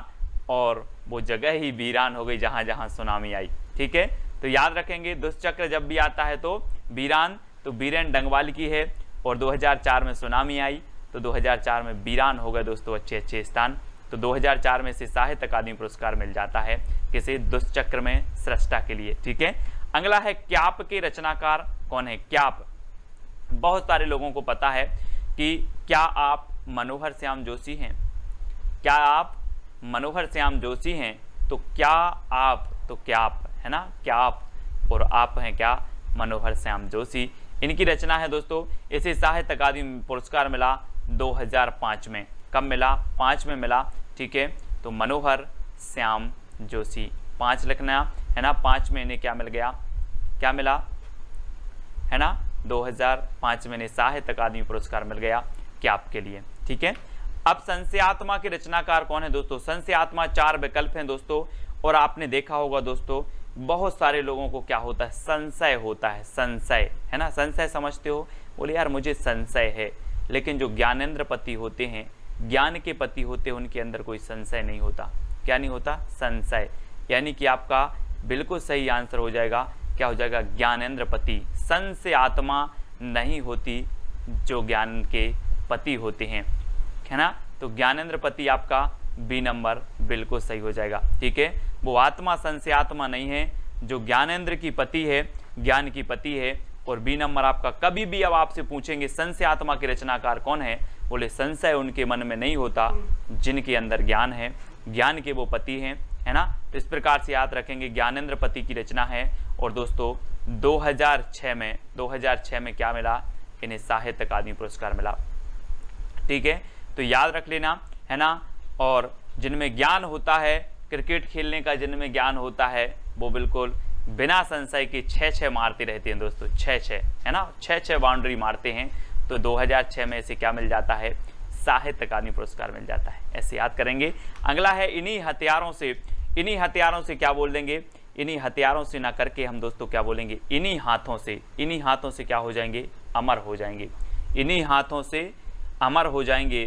और वो जगह ही वीरान हो गई जहां जहां सुनामी आई। ठीक है, तो याद रखेंगे दुष्चक्र जब भी आता है तो वीरान, तो बीरेन डंगवाल की है। और 2004 में सुनामी आई तो 2004 में वीरान हो गए दोस्तों अच्छे अच्छे स्थान। तो 2004 में से साहित्य अकादमी पुरस्कार मिल जाता है किसे? दुष्चक्र में सृष्टा के लिए। ठीक है, अगला है क्याप के रचनाकार कौन है? क्याप, बहुत सारे लोगों को पता है कि क्या आप मनोहर श्याम जोशी हैं? क्या आप मनोहर श्याम जोशी हैं? तो क्या आप, तो क्याप, है ना, क्याप, और आप हैं क्या? मनोहर श्याम जोशी। इनकी रचना है दोस्तों। इसे साहित्य अकादमी पुरस्कार मिला 2005 में। कब मिला? 5 में मिला। ठीक है, तो मनोहर श्याम जोशी 5 लिखना, है ना। 5 में इन्हें क्या मिल गया? क्या मिला, है ना, 2005 में इन्हें साहित्य अकादमी पुरस्कार मिल गया क्याप के लिए। ठीक है, अब संशयात्मा के रचनाकार कौन है दोस्तों? संशयात्मा 4 विकल्प हैं दोस्तों, और आपने देखा होगा दोस्तों बहुत सारे लोगों को क्या होता है? संशय होता है, संशय, है ना। संशय समझते हो? बोले यार मुझे संशय है, लेकिन जो ज्ञानेंद्र पति होते हैं, ज्ञान के पति होते हैं, उनके अंदर कोई संशय नहीं होता। क्या नहीं होता? संशय। यानी कि आपका बिल्कुल सही आंसर हो जाएगा, क्या हो जाएगा? ज्ञानेंद्र पति। संशय आत्मा नहीं होती जो ज्ञान के पति होते हैं, है ना। तो ज्ञानेंद्र पति आपका बी नंबर बिल्कुल सही हो जाएगा। ठीक है, वो आत्मा संशय आत्मा नहीं है जो ज्ञानेंद्र की पति है, ज्ञान की पति है। और बी नंबर आपका, कभी भी अब आपसे पूछेंगे संशय आत्मा के रचनाकार कौन है? बोले संशय उनके मन में नहीं होता जिनके अंदर ज्ञान है, ज्ञान के वो पति हैं, है ना। तो इस प्रकार से याद रखेंगे ज्ञानेंद्र पति की रचना है। और दोस्तों 2006 में क्या मिला? इन्हें साहित्य अकादमी पुरस्कार मिला। ठीक है, तो याद रख लेना, है ना। और जिनमें ज्ञान होता है, क्रिकेट खेलने का जिनमें ज्ञान होता है, वो बिल्कुल बिना संशय के 6 मारते रहते हैं दोस्तों, 6, है ना, 6 बाउंड्री मारते हैं। तो 2006 में इसे क्या मिल जाता है? साहित्य अकादमी पुरस्कार मिल जाता है। ऐसे याद करेंगे। अगला है इन्हीं हथियारों से, इन्हीं हथियारों से क्या बोल देंगे? इन्हीं हथियारों से ना करके हम दोस्तों क्या बोलेंगे? इन्हीं हाथों से, इन्हीं हाथों से क्या हो जाएंगे? अमर हो जाएंगे। इन्हीं हाथों से अमर हो जाएंगे।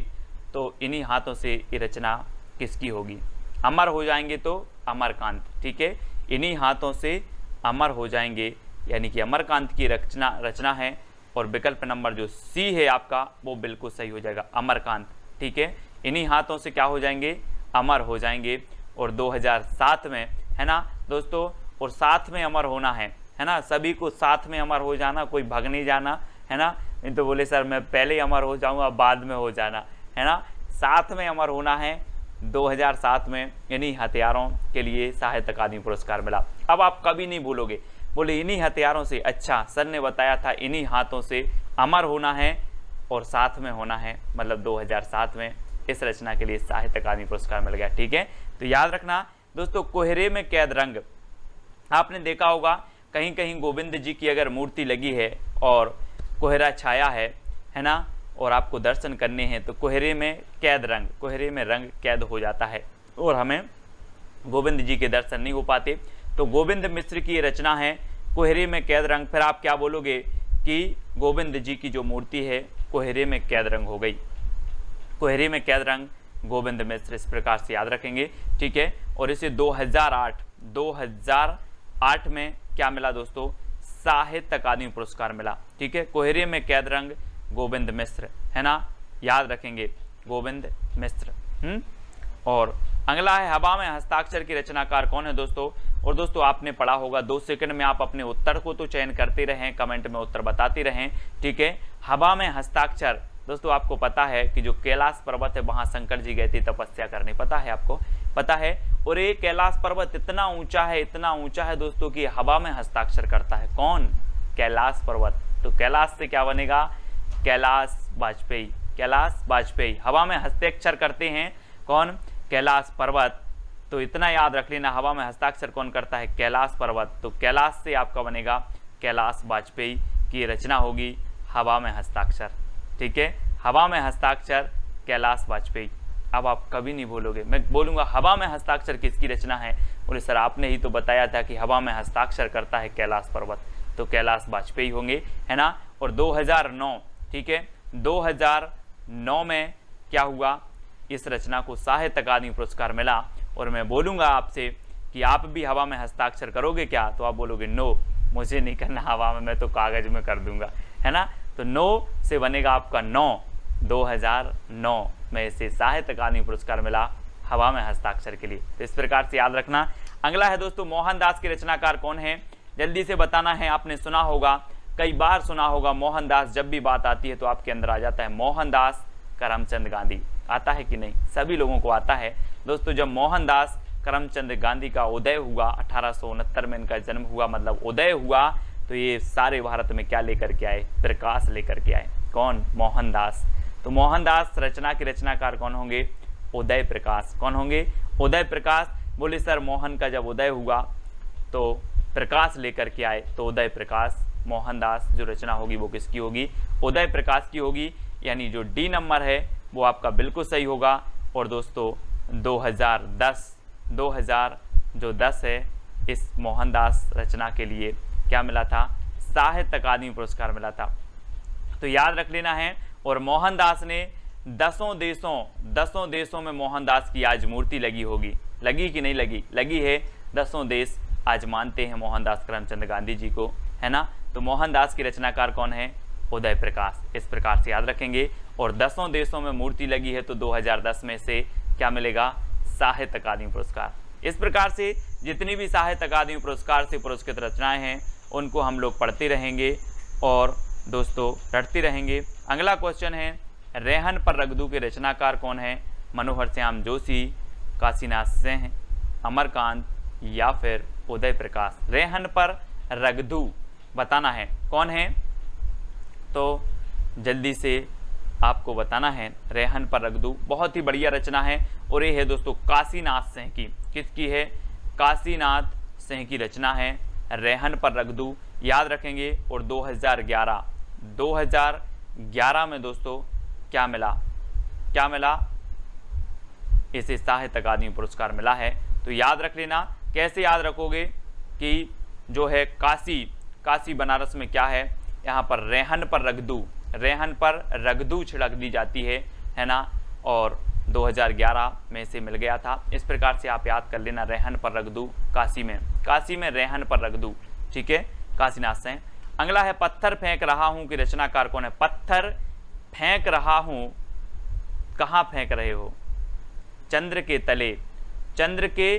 तो इन्हीं हाथों से ये रचना किसकी होगी? अमर हो जाएंगे तो अमरकांत। ठीक है, इन्हीं हाथों से अमर हो जाएंगे, यानी कि अमरकांत की रचना है। और विकल्प नंबर जो सी है आपका वो बिल्कुल सही हो जाएगा, अमरकांत। ठीक है, इन्हीं हाथों से क्या हो जाएंगे? अमर हो जाएंगे। और 2007 में, है ना दोस्तों, और साथ में अमर होना है ना, सभी को साथ में अमर हो जाना, कोई भाग नहीं जाना, है ना, नहीं तो बोले सर मैं पहले अमर हो जाऊंगा बाद में हो जाना, है ना, साथ में अमर होना है। 2007 में इन्हीं हथियारों के लिए साहित्य अकादमी पुरस्कार मिला। अब आप कभी नहीं भूलोगे, बोले इन्हीं हथियारों से, अच्छा सर ने बताया था इन्हीं हाथों से अमर होना है और साथ में होना है, मतलब 2007 में इस रचना के लिए साहित्य अकादमी पुरस्कार मिल गया। ठीक है, तो याद रखना दोस्तों, कोहरे में कैद रंग, आपने देखा होगा कहीं कहीं गोविंद जी की अगर मूर्ति लगी है और कोहरा छाया है ना, और आपको दर्शन करने हैं तो कोहरे में कैद रंग, कोहरे में रंग कैद हो जाता है और हमें गोविंद जी के दर्शन नहीं हो पाते। तो गोविंद मिश्र की रचना है कोहरे में कैद रंग। फिर आप क्या बोलोगे कि गोविंद जी की जो मूर्ति है कोहरे में कैद रंग हो गई, कोहरे में कैद रंग गोविंद मिश्र, इस प्रकार से याद रखेंगे। ठीक है, और इसे 2008 में क्या मिला दोस्तों, साहित्य अकादमी पुरस्कार मिला। ठीक है, कोहरे में कैद रंग गोविंद मिश्र, है ना, याद रखेंगे गोविंद मिश्र। और अगला है हवा में हस्ताक्षर की रचनाकार कौन है दोस्तों। और दोस्तों आपने पढ़ा होगा, 2 सेकंड में आप अपने उत्तर को तो चयन करते रहें, कमेंट में उत्तर बताते रहें। ठीक है, हवा में हस्ताक्षर दोस्तों आपको पता है कि जो कैलाश पर्वत है वहां शंकर जी गए थे तपस्या करने, पता है आपको, पता है। और ये कैलाश पर्वत इतना ऊंचा है, इतना ऊंचा है दोस्तों कि हवा में हस्ताक्षर करता है। कौन, कैलाश पर्वत। तो कैलाश से क्या बनेगा, कैलाश वाजपेयी, कैलाश वाजपेयी हवा में हस्ताक्षर करते हैं, कौन, कैलाश पर्वत। तो इतना याद रख लेना, हवा में हस्ताक्षर कौन करता है, कैलाश पर्वत। तो कैलाश से आपका बनेगा कैलाश वाजपेयी की रचना होगी हवा में हस्ताक्षर। ठीक है, हवा में हस्ताक्षर कैलाश वाजपेयी। अब आप कभी नहीं बोलोगे, मैं बोलूंगा हवा में हस्ताक्षर किसकी रचना है, बोले सर आपने ही तो बताया था कि हवा में हस्ताक्षर करता है कैलाश पर्वत, तो कैलाश वाजपेयी होंगे, है ना। और 2009, ठीक है, 2009 में क्या हुआ, इस रचना को साहित्य अकादमी पुरस्कार मिला। और मैं बोलूंगा आपसे कि आप भी हवा में हस्ताक्षर करोगे क्या, तो आप बोलोगे नो, मुझे नहीं करना हवा में, मैं तो कागज में कर दूंगा, है ना। तो 9 से बनेगा आपका 9, 2009 में इसे साहित्य अकादमी पुरस्कार मिला हवा में हस्ताक्षर के लिए। तो इस प्रकार से याद रखना। अगला है दोस्तों मोहनदास के रचनाकार कौन है, जल्दी से बताना है। आपने सुना होगा, कई बार सुना होगा, मोहनदास जब भी बात आती है तो आपके अंदर आ जाता है मोहनदास करमचंद गांधी। आता है कि नहीं, सभी लोगों को आता है दोस्तों। जब मोहनदास करमचंद गांधी का उदय हुआ 1869 में, इनका जन्म हुआ, मतलब उदय हुआ, तो ये सारे भारत में क्या लेकर के आए, प्रकाश लेकर के आए। कौन, मोहनदास। तो मोहनदास रचना के रचनाकार कौन होंगे, उदय प्रकाश। कौन होंगे, उदय प्रकाश। बोले सर मोहन का जब उदय हुआ तो प्रकाश लेकर के आए, तो उदय प्रकाश। मोहनदास जो रचना होगी वो किसकी होगी, उदय प्रकाश की होगी। यानी जो डी नंबर है वो आपका बिल्कुल सही होगा। और दोस्तों 2010 है, इस मोहनदास रचना के लिए क्या मिला था, साहित्य अकादमी पुरस्कार मिला था। तो याद रख लेना है। और मोहनदास ने 10 देशों में मोहनदास की आज मूर्ति लगी होगी, लगी कि नहीं लगी, लगी है। 10 देश आज मानते हैं मोहनदास करमचंद गांधी जी को, है ना। तो मोहनदास की रचनाकार कौन है, उदय प्रकाश। इस प्रकार से याद रखेंगे। और 10 देशों में मूर्ति लगी है तो 2010 में से क्या मिलेगा, साहित्य अकादमी पुरस्कार। इस प्रकार से जितनी भी साहित्य अकादमी पुरस्कार से पुरस्कृत रचनाएं हैं उनको हम लोग पढ़ते रहेंगे और दोस्तों रटते रहेंगे। अगला क्वेश्चन है, रेहन पर रगदू के रचनाकार कौन है, मनोहर श्याम जोशी, काशीनाथ सिंह, अमरकांत या फिर उदय प्रकाश। रेहन पर रगदू बताना है कौन है, तो जल्दी से आपको बताना है। रेहन पर रगदू बहुत ही बढ़िया रचना है और ये है दोस्तों काशीनाथ सिंह की। किसकी है, काशीनाथ सिंह की रचना है रेहन पर रगदू, याद रखेंगे। और 2011 में दोस्तों क्या मिला, क्या मिला, इसे साहित्य अकादमी पुरस्कार मिला है। तो याद रख लेना। कैसे याद रखोगे कि जो है काशी बनारस में क्या है, यहाँ पर रेहन पर रगदू छिड़क दी जाती है ना। और 2011 में से मिल गया था। इस प्रकार से आप याद कर लेना, रेहन पर रगदू काशी में रेहन पर रगदू, ठीक है, काशीनाथ सिंह। अगला है पत्थर फेंक रहा हूं की रचनाकार कौन है, पत्थर फेंक रहा हूं, कहां फेंक रहे हो, चंद्र के तले, चंद्र के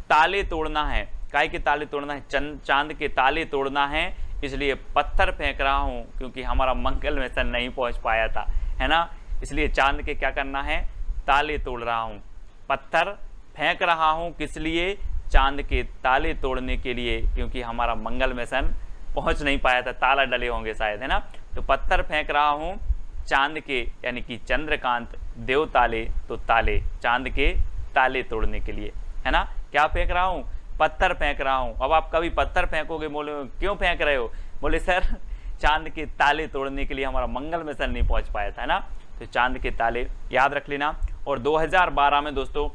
ताले तोड़ना है। काय के ताले तोड़ना है? चांद के ताले तोड़ना है, इसलिए पत्थर फेंक रहा हूं, क्योंकि हमारा मंगल मिशन नहीं पहुंच पाया था, है ना। इसलिए चांद के क्या करना है? ताले तोड़ रहा हूं। पत्थर फेंक रहा हूं किस लिए? चांद के ताले तोड़ने के लिए, क्योंकि हमारा मंगल मिशन पहुंच नहीं पाया था, ताला डले होंगे शायद, है ना। तो पत्थर फेंक रहा हूं चांद के, यानी कि चंद्रकांत देव ताले, तो ताले चांद के ताले तोड़ने के लिए, है ना। क्या फेंक रहा हूं? पत्थर फेंक रहा हूं। अब आप कभी पत्थर फेंकोगे, बोले क्यों फेंक रहे हो? बोले सर चांद के ताले तोड़ने के लिए, हमारा मंगल मिशन नहीं पहुंच पाया था, है ना। तो चांद के ताले याद रख लेना। और 2012 में दोस्तों,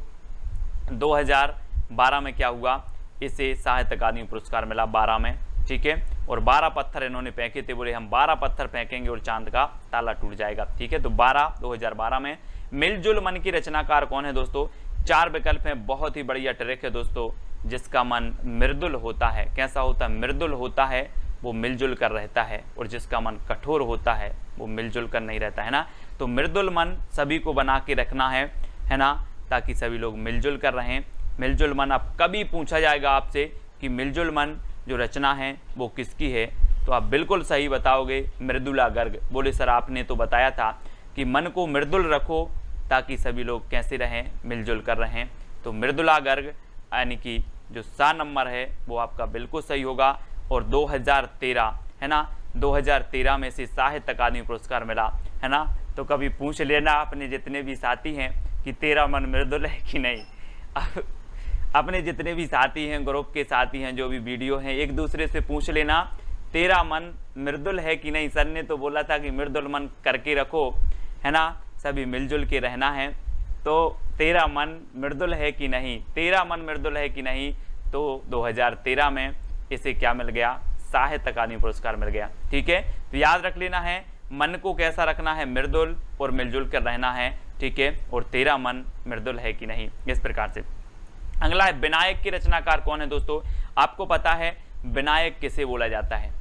2012 में क्या हुआ? इसे साहित्य अकादमी पुरस्कार मिला 12 में, ठीक है। और 12 पत्थर इन्होंने फेंके थे, बोले हम 12 पत्थर फेंकेंगे और चांद का ताला टूट जाएगा, ठीक है। तो 2012 में। मिलजुल मन की रचनाकार कौन है दोस्तों? 4 विकल्प हैं, बहुत ही बढ़िया ट्रिक है दोस्तों। जिसका मन मृदुल होता है, कैसा होता है? मृदुल होता है, वो मिलजुल कर रहता है, और जिसका मन कठोर होता है वो मिलजुल कर नहीं रहता, है ना। तो मृदुल मन सभी को बना के रखना है ना, ताकि सभी लोग मिलजुल कर रहें। मिलजुल मन, अब कभी पूछा जाएगा आपसे कि मिलजुल मन जो रचना है वो किसकी है, तो आप बिल्कुल सही बताओगे, मृदुला गर्ग। बोले सर आपने तो बताया था कि मन को मृदुल रखो ताकि सभी लोग कैसे रहें? मिलजुल कर रहें। तो मृदुला गर्ग यानी कि जो सा नंबर है वो आपका बिल्कुल सही होगा। और 2013, है ना, 2013 में से साहित्य अकादमी पुरस्कार मिला, है ना। तो कभी पूछ लेना अपने जितने भी साथी हैं कि तेरा मन मृदुल है कि नहीं। अपने जितने भी साथी हैं, ग्रुप के साथी हैं, जो भी वीडियो हैं, एक दूसरे से पूछ लेना तेरा मन मृदुल है कि नहीं। सर ने तो बोला था कि मृदुल मन करके रखो, है ना, सभी मिलजुल के रहना है। तो तेरा मन मृदुल है कि नहीं, तेरा मन मृदुल है कि नहीं। तो 2013 में इसे क्या मिल गया? साहित्य अकादमी पुरस्कार मिल गया, ठीक है। तो याद रख लेना है, मन को कैसा रखना है? मृदुल, और मिलजुल कर रहना है, ठीक है। और तेरा मन मृदुल है कि नहीं, इस प्रकार से। अगला है विनायक की रचनाकार कौन है दोस्तों? आपको पता है विनायक किसे बोला जाता है?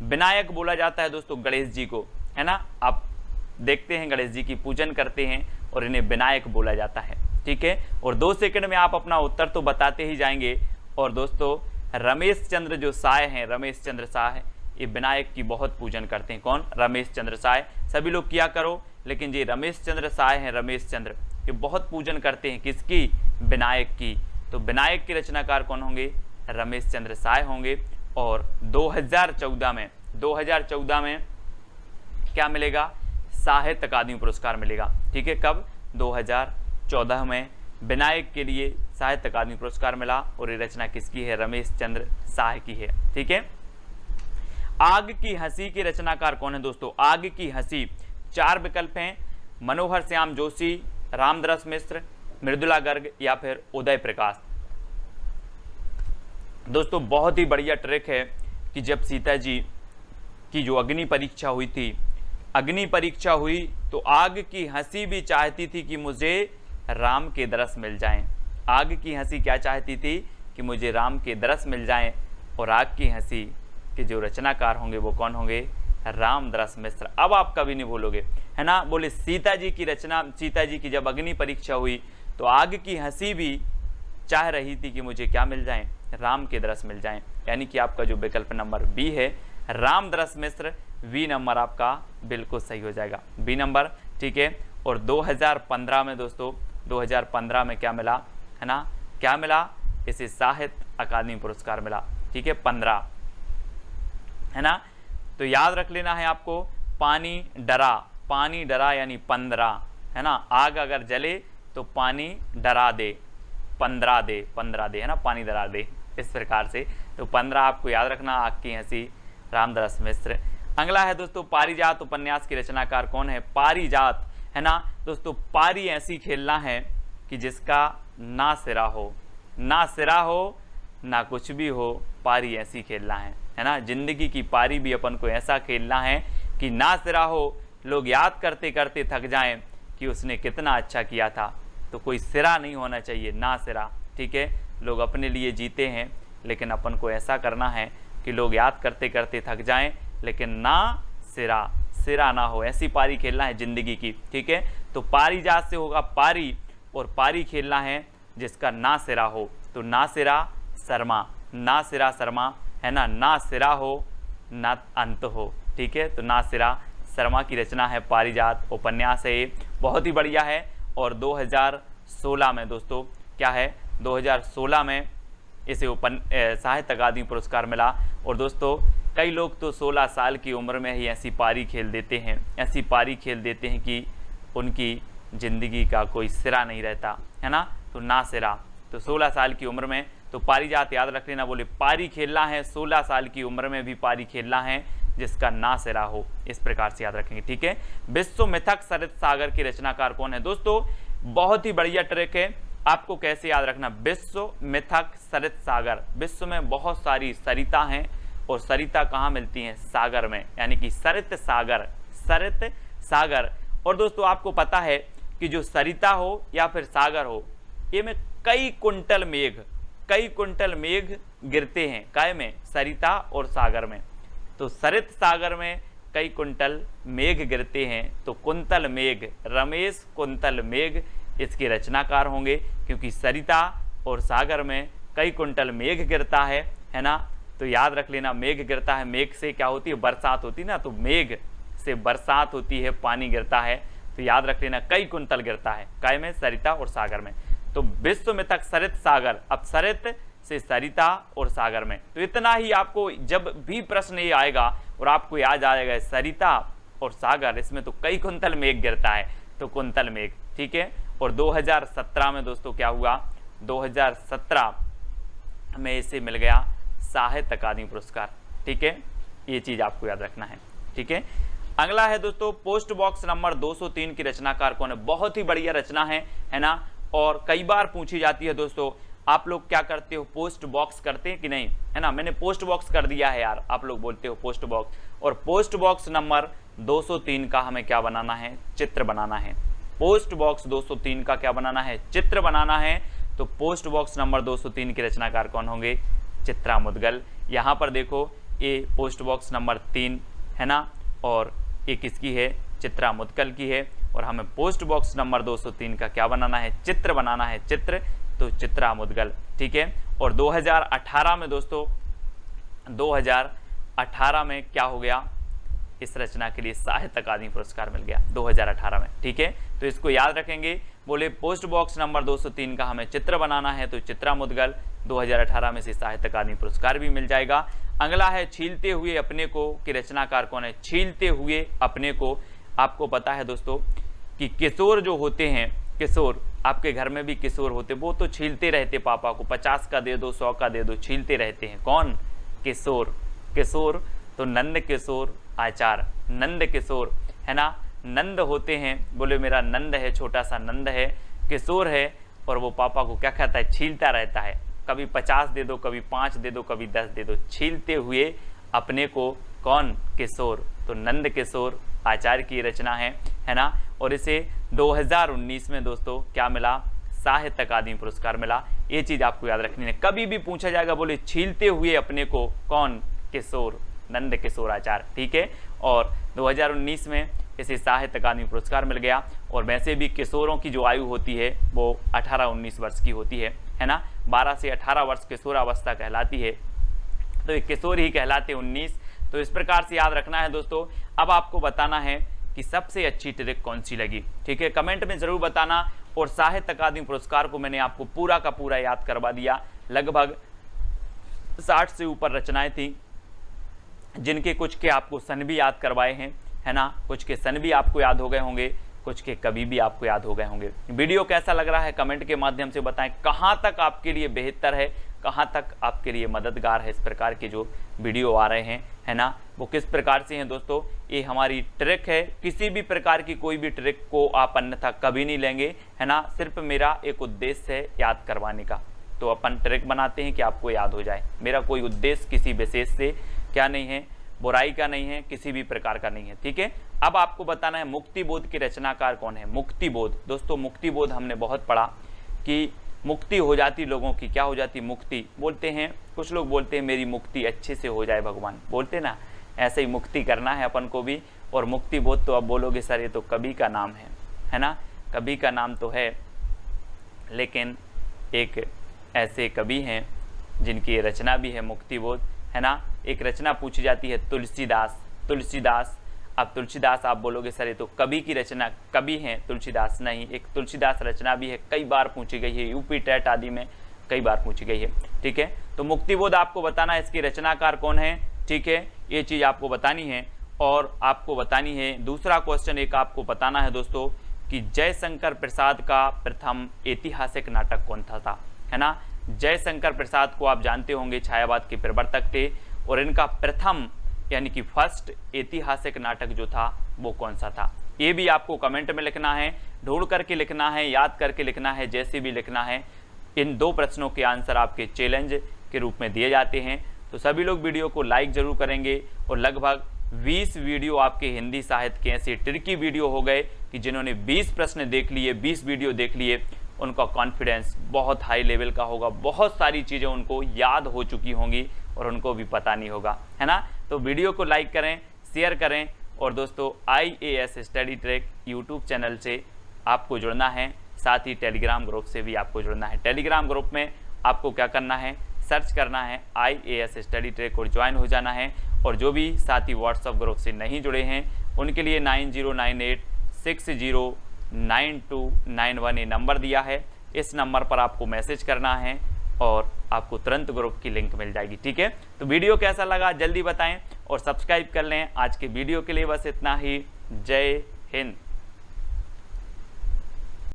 विनायक बोला जाता है दोस्तों गणेश जी को, है ना। आप देखते हैं गणेश जी की पूजन करते हैं और इन्हें विनायक बोला जाता है, ठीक है। और 2 सेकंड में आप अपना उत्तर तो बताते ही जाएंगे। और दोस्तों रमेश चंद्र जो साय हैं, रमेश चंद्र साय, ये विनायक की बहुत पूजन करते हैं। कौन? रमेश चंद्र साय। सभी लोग किया करो, लेकिन ये रमेश चंद्र साय हैं, रमेश चंद्र, ये बहुत पूजन करते हैं किसकी? विनायक की। तो विनायक के रचनाकार कौन होंगे? रमेश चंद्र साय होंगे। और 2014 में क्या मिलेगा? साहित्य अकादमी पुरस्कार मिलेगा, ठीक है। कब? 2014 में विनायक के लिए साहित्य अकादमी पुरस्कार मिला। और ये रचना किसकी है? रमेश चंद्र साय की है, ठीक है। आग की हंसी के रचनाकार कौन है दोस्तों? आग की हंसी, 4 विकल्प हैं, मनोहर श्याम जोशी, रामदरस मिश्र, मृदुला गर्ग या फिर उदय प्रकाश। दोस्तों बहुत ही बढ़िया ट्रिक है कि जब सीता जी की जो अग्नि परीक्षा हुई थी, अग्नि परीक्षा हुई तो आग की हंसी भी चाहती थी कि मुझे राम के दरस मिल जाएं। आग की हंसी क्या चाहती थी? कि मुझे राम के दरस मिल जाएं। और आग की हंसी के जो रचनाकार होंगे वो कौन होंगे? रामदरस मिश्र। अब आप कभी नहीं भूलोगे, है ना। बोले सीता जी की रचना, सीता जी की जब अग्नि परीक्षा हुई तो आग की हंसी भी चाह रही थी कि मुझे क्या मिल जाए? राम के दरस मिल जाएं। यानी कि आपका जो विकल्प नंबर बी है रामदरस मिश्र, बी नंबर आपका बिल्कुल सही हो जाएगा, बी नंबर, ठीक है। और 2015 में दोस्तों, 2015 में क्या मिला, है ना, क्या मिला? इसे साहित्य अकादमी पुरस्कार मिला, ठीक है, 15, है ना। तो याद रख लेना है आपको, पानी डरा यानी 15, है ना। आग अगर जले तो पानी डरा दे, 15 दे, है ना, पानी डरा दे, इस प्रकार से। तो 15 आपको याद रखना, आग की हंसी, रामदरस मिश्र। अगला है दोस्तों पारिजात उपन्यास की रचनाकार कौन है? पारिजात, है ना दोस्तों। पारी ऐसी खेलना है कि जिसका ना सिरा हो, ना सिरा हो ना कुछ भी हो, पारी ऐसी खेलना है ना। जिंदगी की पारी भी अपन को ऐसा खेलना है कि ना सिरा हो, लोग याद करते करते थक जाएं कि उसने कितना अच्छा किया था। तो कोई सिरा नहीं होना चाहिए, ना सिरा, ठीक है। लोग अपने लिए जीते हैं, लेकिन अपन को ऐसा करना है कि लोग याद करते करते थक जाएं, लेकिन ना सिरा ना हो, ऐसी पारी खेलना है जिंदगी की, ठीक है। तो पारिजात से होगा पारी, और पारी खेलना है जिसका ना सिरा हो, तो ना सिरा शर्मा, ना सिरा शर्मा है ना, ना सिरा हो ना अंत हो, ठीक है। तो ना सिरा शर्मा की रचना है पारिजात, उपन्यास है ये, बहुत ही बढ़िया है। और 2016 में दोस्तों क्या है, 2016 में इसे साहित्य अकादमी पुरस्कार मिला। और दोस्तों कई लोग तो 16 साल की उम्र में ही ऐसी पारी खेल देते हैं, ऐसी पारी खेल देते हैं कि उनकी ज़िंदगी का कोई सिरा नहीं रहता, है ना। तो ना सिरा, तो 16 साल की उम्र में तो पारिजात याद रख लेना, बोले पारी खेलना है 16 साल की उम्र में भी पारी खेलना है जिसका ना सिरा हो, इस प्रकार से याद रखेंगे, ठीक है। विश्वमिथक सरित सागर के रचनाकार कौन है दोस्तों, बहुत ही बढ़िया ट्रिक है, आपको कैसे याद रखना, विश्वमिथक सरित सागर, विश्व में बहुत सारी सरिता हैं और सरिता कहाँ मिलती हैं, सागर में, यानी कि सरित सागर, सरित सागर। और दोस्तों आपको पता है कि जो सरिता हो या फिर सागर हो, ये में कई कुंटल मेघ गिरते हैं, काय में, सरिता और सागर में। तो सरित सागर में कई कुंटल मेघ गिरते हैं, तो कुंतल मेघ, रमेश कुंतल मेघ इसके रचनाकार होंगे, क्योंकि सरिता और सागर में कई कुंटल मेघ गिरता है ना। तो याद रख लेना, मेघ गिरता है, मेघ से क्या होती है, बरसात होती है ना, तो मेघ से बरसात होती है, पानी गिरता है, तो याद रख लेना कई कुंतल गिरता है, काय में, सरिता और सागर में। तो विश्वमिथक सरित सागर, अब सरित से सरिता और सागर में, तो इतना ही आपको जब भी प्रश्न ये आएगा और आपको याद आ जाएगा सरिता और सागर, इसमें तो कई कुंतल मेघ गिरता है, तो कुंतल मेघ, ठीक है। और 2017 में दोस्तों क्या हुआ, 2017 में इसे मिल गया साहित्य अकादमी पुरस्कार, ठीक है, ये चीज आपको याद रखना है, ठीक है। अगला है दोस्तों पोस्ट बॉक्स नंबर 203 की रचनाकार कौन है, बहुत ही बढ़िया रचना है ना, और कई बार पूछी जाती है दोस्तों, आप लोग क्या करते हो, पोस्ट बॉक्स करते हैं कि नहीं, है ना, मैंने पोस्ट बॉक्स कर दिया है यार, आप लोग बोलते हो पोस्ट बॉक्स, और पोस्ट बॉक्स नंबर 203 का हमें क्या बनाना है, चित्र बनाना है। पोस्ट बॉक्स 203 का क्या बनाना है, चित्र बनाना है। तो पोस्ट बॉक्स नंबर 203 के रचनाकार कौन होंगे, चित्रा मुदगल। यहाँ पर देखो ये पोस्ट बॉक्स नंबर 3 है ना, और ये किसकी है, चित्रा मुदगल की है, और हमें पोस्ट बॉक्स नंबर 203 का क्या बनाना है, चित्र बनाना है, चित्र, तो चित्रा मुदगल, ठीक है। और 2018 में दोस्तों, 2018 में क्या हो गया, इस रचना के लिए साहित्य अकादमी पुरस्कार मिल गया 2018 में, ठीक है। तो इसको याद रखेंगे, बोले पोस्ट बॉक्स नंबर 203 का हमें चित्र बनाना है, तो चित्रा मुदगल 2018 में से साहित्य अकादमी पुरस्कार भी मिल जाएगा। अगला है छीलते हुए अपने को की रचनाकार कौन है, छीलते हुए अपने को, आपको पता है दोस्तों कि किशोर जो होते हैं, किशोर, आपके घर में भी किशोर होते, वो तो छीलते रहते पापा को, 50 का दे दो, 100 का दे दो, छीलते रहते हैं, कौन, किशोर, किशोर, तो नंद किशोर आचार्य, नंद किशोर है ना, नंद होते हैं, बोले मेरा नंद है, छोटा सा नंद है, किशोर है, और वो पापा को क्या कहता है, छीलता रहता है, कभी 50 दे दो, कभी 5 दे दो, कभी 10 दे दो, छीलते हुए अपने को, कौन, किशोर, तो नंद किशोर आचार्य की रचना है ना। और इसे 2019 में दोस्तों क्या मिला, साहित्य अकादमी पुरस्कार मिला। ये चीज आपको याद रखनी है, कभी भी पूछा जाएगा, बोले छीलते हुए अपने को, कौन, किशोर, नंद किशोर आचार्य, ठीक है। और 2019 में इसे साहित्य अकादमी पुरस्कार मिल गया। और वैसे भी किशोरों की जो आयु होती है वो 18-19 वर्ष की होती है ना, 12 से 18 वर्ष किशोरावस्था कहलाती है, तो ये किशोर ही कहलाते 19। तो इस प्रकार से याद रखना है दोस्तों। अब आपको बताना है कि सबसे अच्छी ट्रिक कौन सी लगी, ठीक है, कमेंट में जरूर बताना। और साहित्य अकादमी पुरस्कार को मैंने आपको पूरा का पूरा याद करवा दिया, लगभग 60 से ऊपर रचनाएं थी, जिनके कुछ के आपको सन भी याद करवाए हैं, है ना, कुछ के सन भी आपको याद हो गए होंगे, कुछ के कवि भी आपको याद हो गए होंगे। वीडियो कैसा लग रहा है कमेंट के माध्यम से बताएं, कहाँ तक आपके लिए बेहतर है, कहाँ तक आपके लिए मददगार है, इस प्रकार के जो वीडियो आ रहे हैं, है ना, वो किस प्रकार से हैं दोस्तों। ये हमारी ट्रिक है, किसी भी प्रकार की कोई भी ट्रिक को आप अन्यथा कभी नहीं लेंगे, है ना, सिर्फ मेरा एक उद्देश्य है याद करवाने का, तो अपन ट्रिक बनाते हैं कि आपको याद हो जाए। मेरा कोई उद्देश्य किसी विशेष से क्या नहीं है, बुराई का नहीं है, किसी भी प्रकार का नहीं है, ठीक है। अब आपको बताना है मुक्तिबोध के रचनाकार कौन है। मुक्तिबोध दोस्तों, मुक्तिबोध हमने बहुत पढ़ा कि मुक्ति हो जाती लोगों की, क्या हो जाती, मुक्ति बोलते हैं, कुछ लोग बोलते हैं मेरी मुक्ति अच्छे से हो जाए भगवान, बोलते ना, ऐसे ही मुक्ति करना है अपन को भी। और मुक्तिबोध तो अब बोलोगे सर ये तो कवि का नाम है ना, कवि का नाम तो है, लेकिन एक ऐसे कवि हैं जिनकी रचना भी है मुक्तिबोध, है ना। एक रचना पूछी जाती है तुलसीदास, तुलसीदास। अब तुलसीदास आप बोलोगे सर ये तो कवि की रचना, कवि हैं तुलसीदास नहीं, एक तुलसीदास रचना भी है, कई बार पूछी गई है, यूपी टेट आदि में कई बार पूछी गई है, ठीक है। तो मुक्तिबोध आपको बताना है, इसकी रचनाकार कौन है, ठीक है, ये चीज़ आपको बतानी है। और आपको बतानी है दूसरा क्वेश्चन एक आपको बताना है दोस्तों कि जयशंकर प्रसाद का प्रथम ऐतिहासिक नाटक कौन था, है ना। जयशंकर प्रसाद को आप जानते होंगे, छायावाद के प्रवर्तक थे, और इनका प्रथम यानी कि फर्स्ट ऐतिहासिक नाटक जो था वो कौन सा था, ये भी आपको कमेंट में लिखना है, ढूंढ करके लिखना है, याद करके लिखना है, जैसे भी लिखना है। इन 2 प्रश्नों के आंसर आपके चैलेंज के रूप में दिए जाते हैं। तो सभी लोग वीडियो को लाइक जरूर करेंगे, और लगभग 20 वीडियो आपके हिंदी साहित्य के ऐसे ट्रिकी वीडियो हो गए कि जिन्होंने 20 प्रश्न देख लिए, 20 वीडियो देख लिए, उनका कॉन्फिडेंस बहुत हाई लेवल का होगा, बहुत सारी चीज़ें उनको याद हो चुकी होंगी और उनको भी पता नहीं होगा, है ना। तो वीडियो को लाइक करें, शेयर करें, और दोस्तों IAS study track YouTube channel से आपको जुड़ना है, साथ ही टेलीग्राम ग्रुप से भी आपको जुड़ना है। टेलीग्राम ग्रुप में आपको क्या करना है, सर्च करना है IAS स्टडी ट्रैक और ज्वाइन हो जाना है। और जो भी साथी व्हाट्सएप ग्रुप से नहीं जुड़े हैं उनके लिए 9098609291 ये नंबर दिया है, इस नंबर पर आपको मैसेज करना है और आपको तुरंत ग्रुप की लिंक मिल जाएगी, ठीक है। तो वीडियो कैसा लगा जल्दी बताएं और सब्सक्राइब कर लें। आज के वीडियो के लिए बस इतना ही। जय हिंद।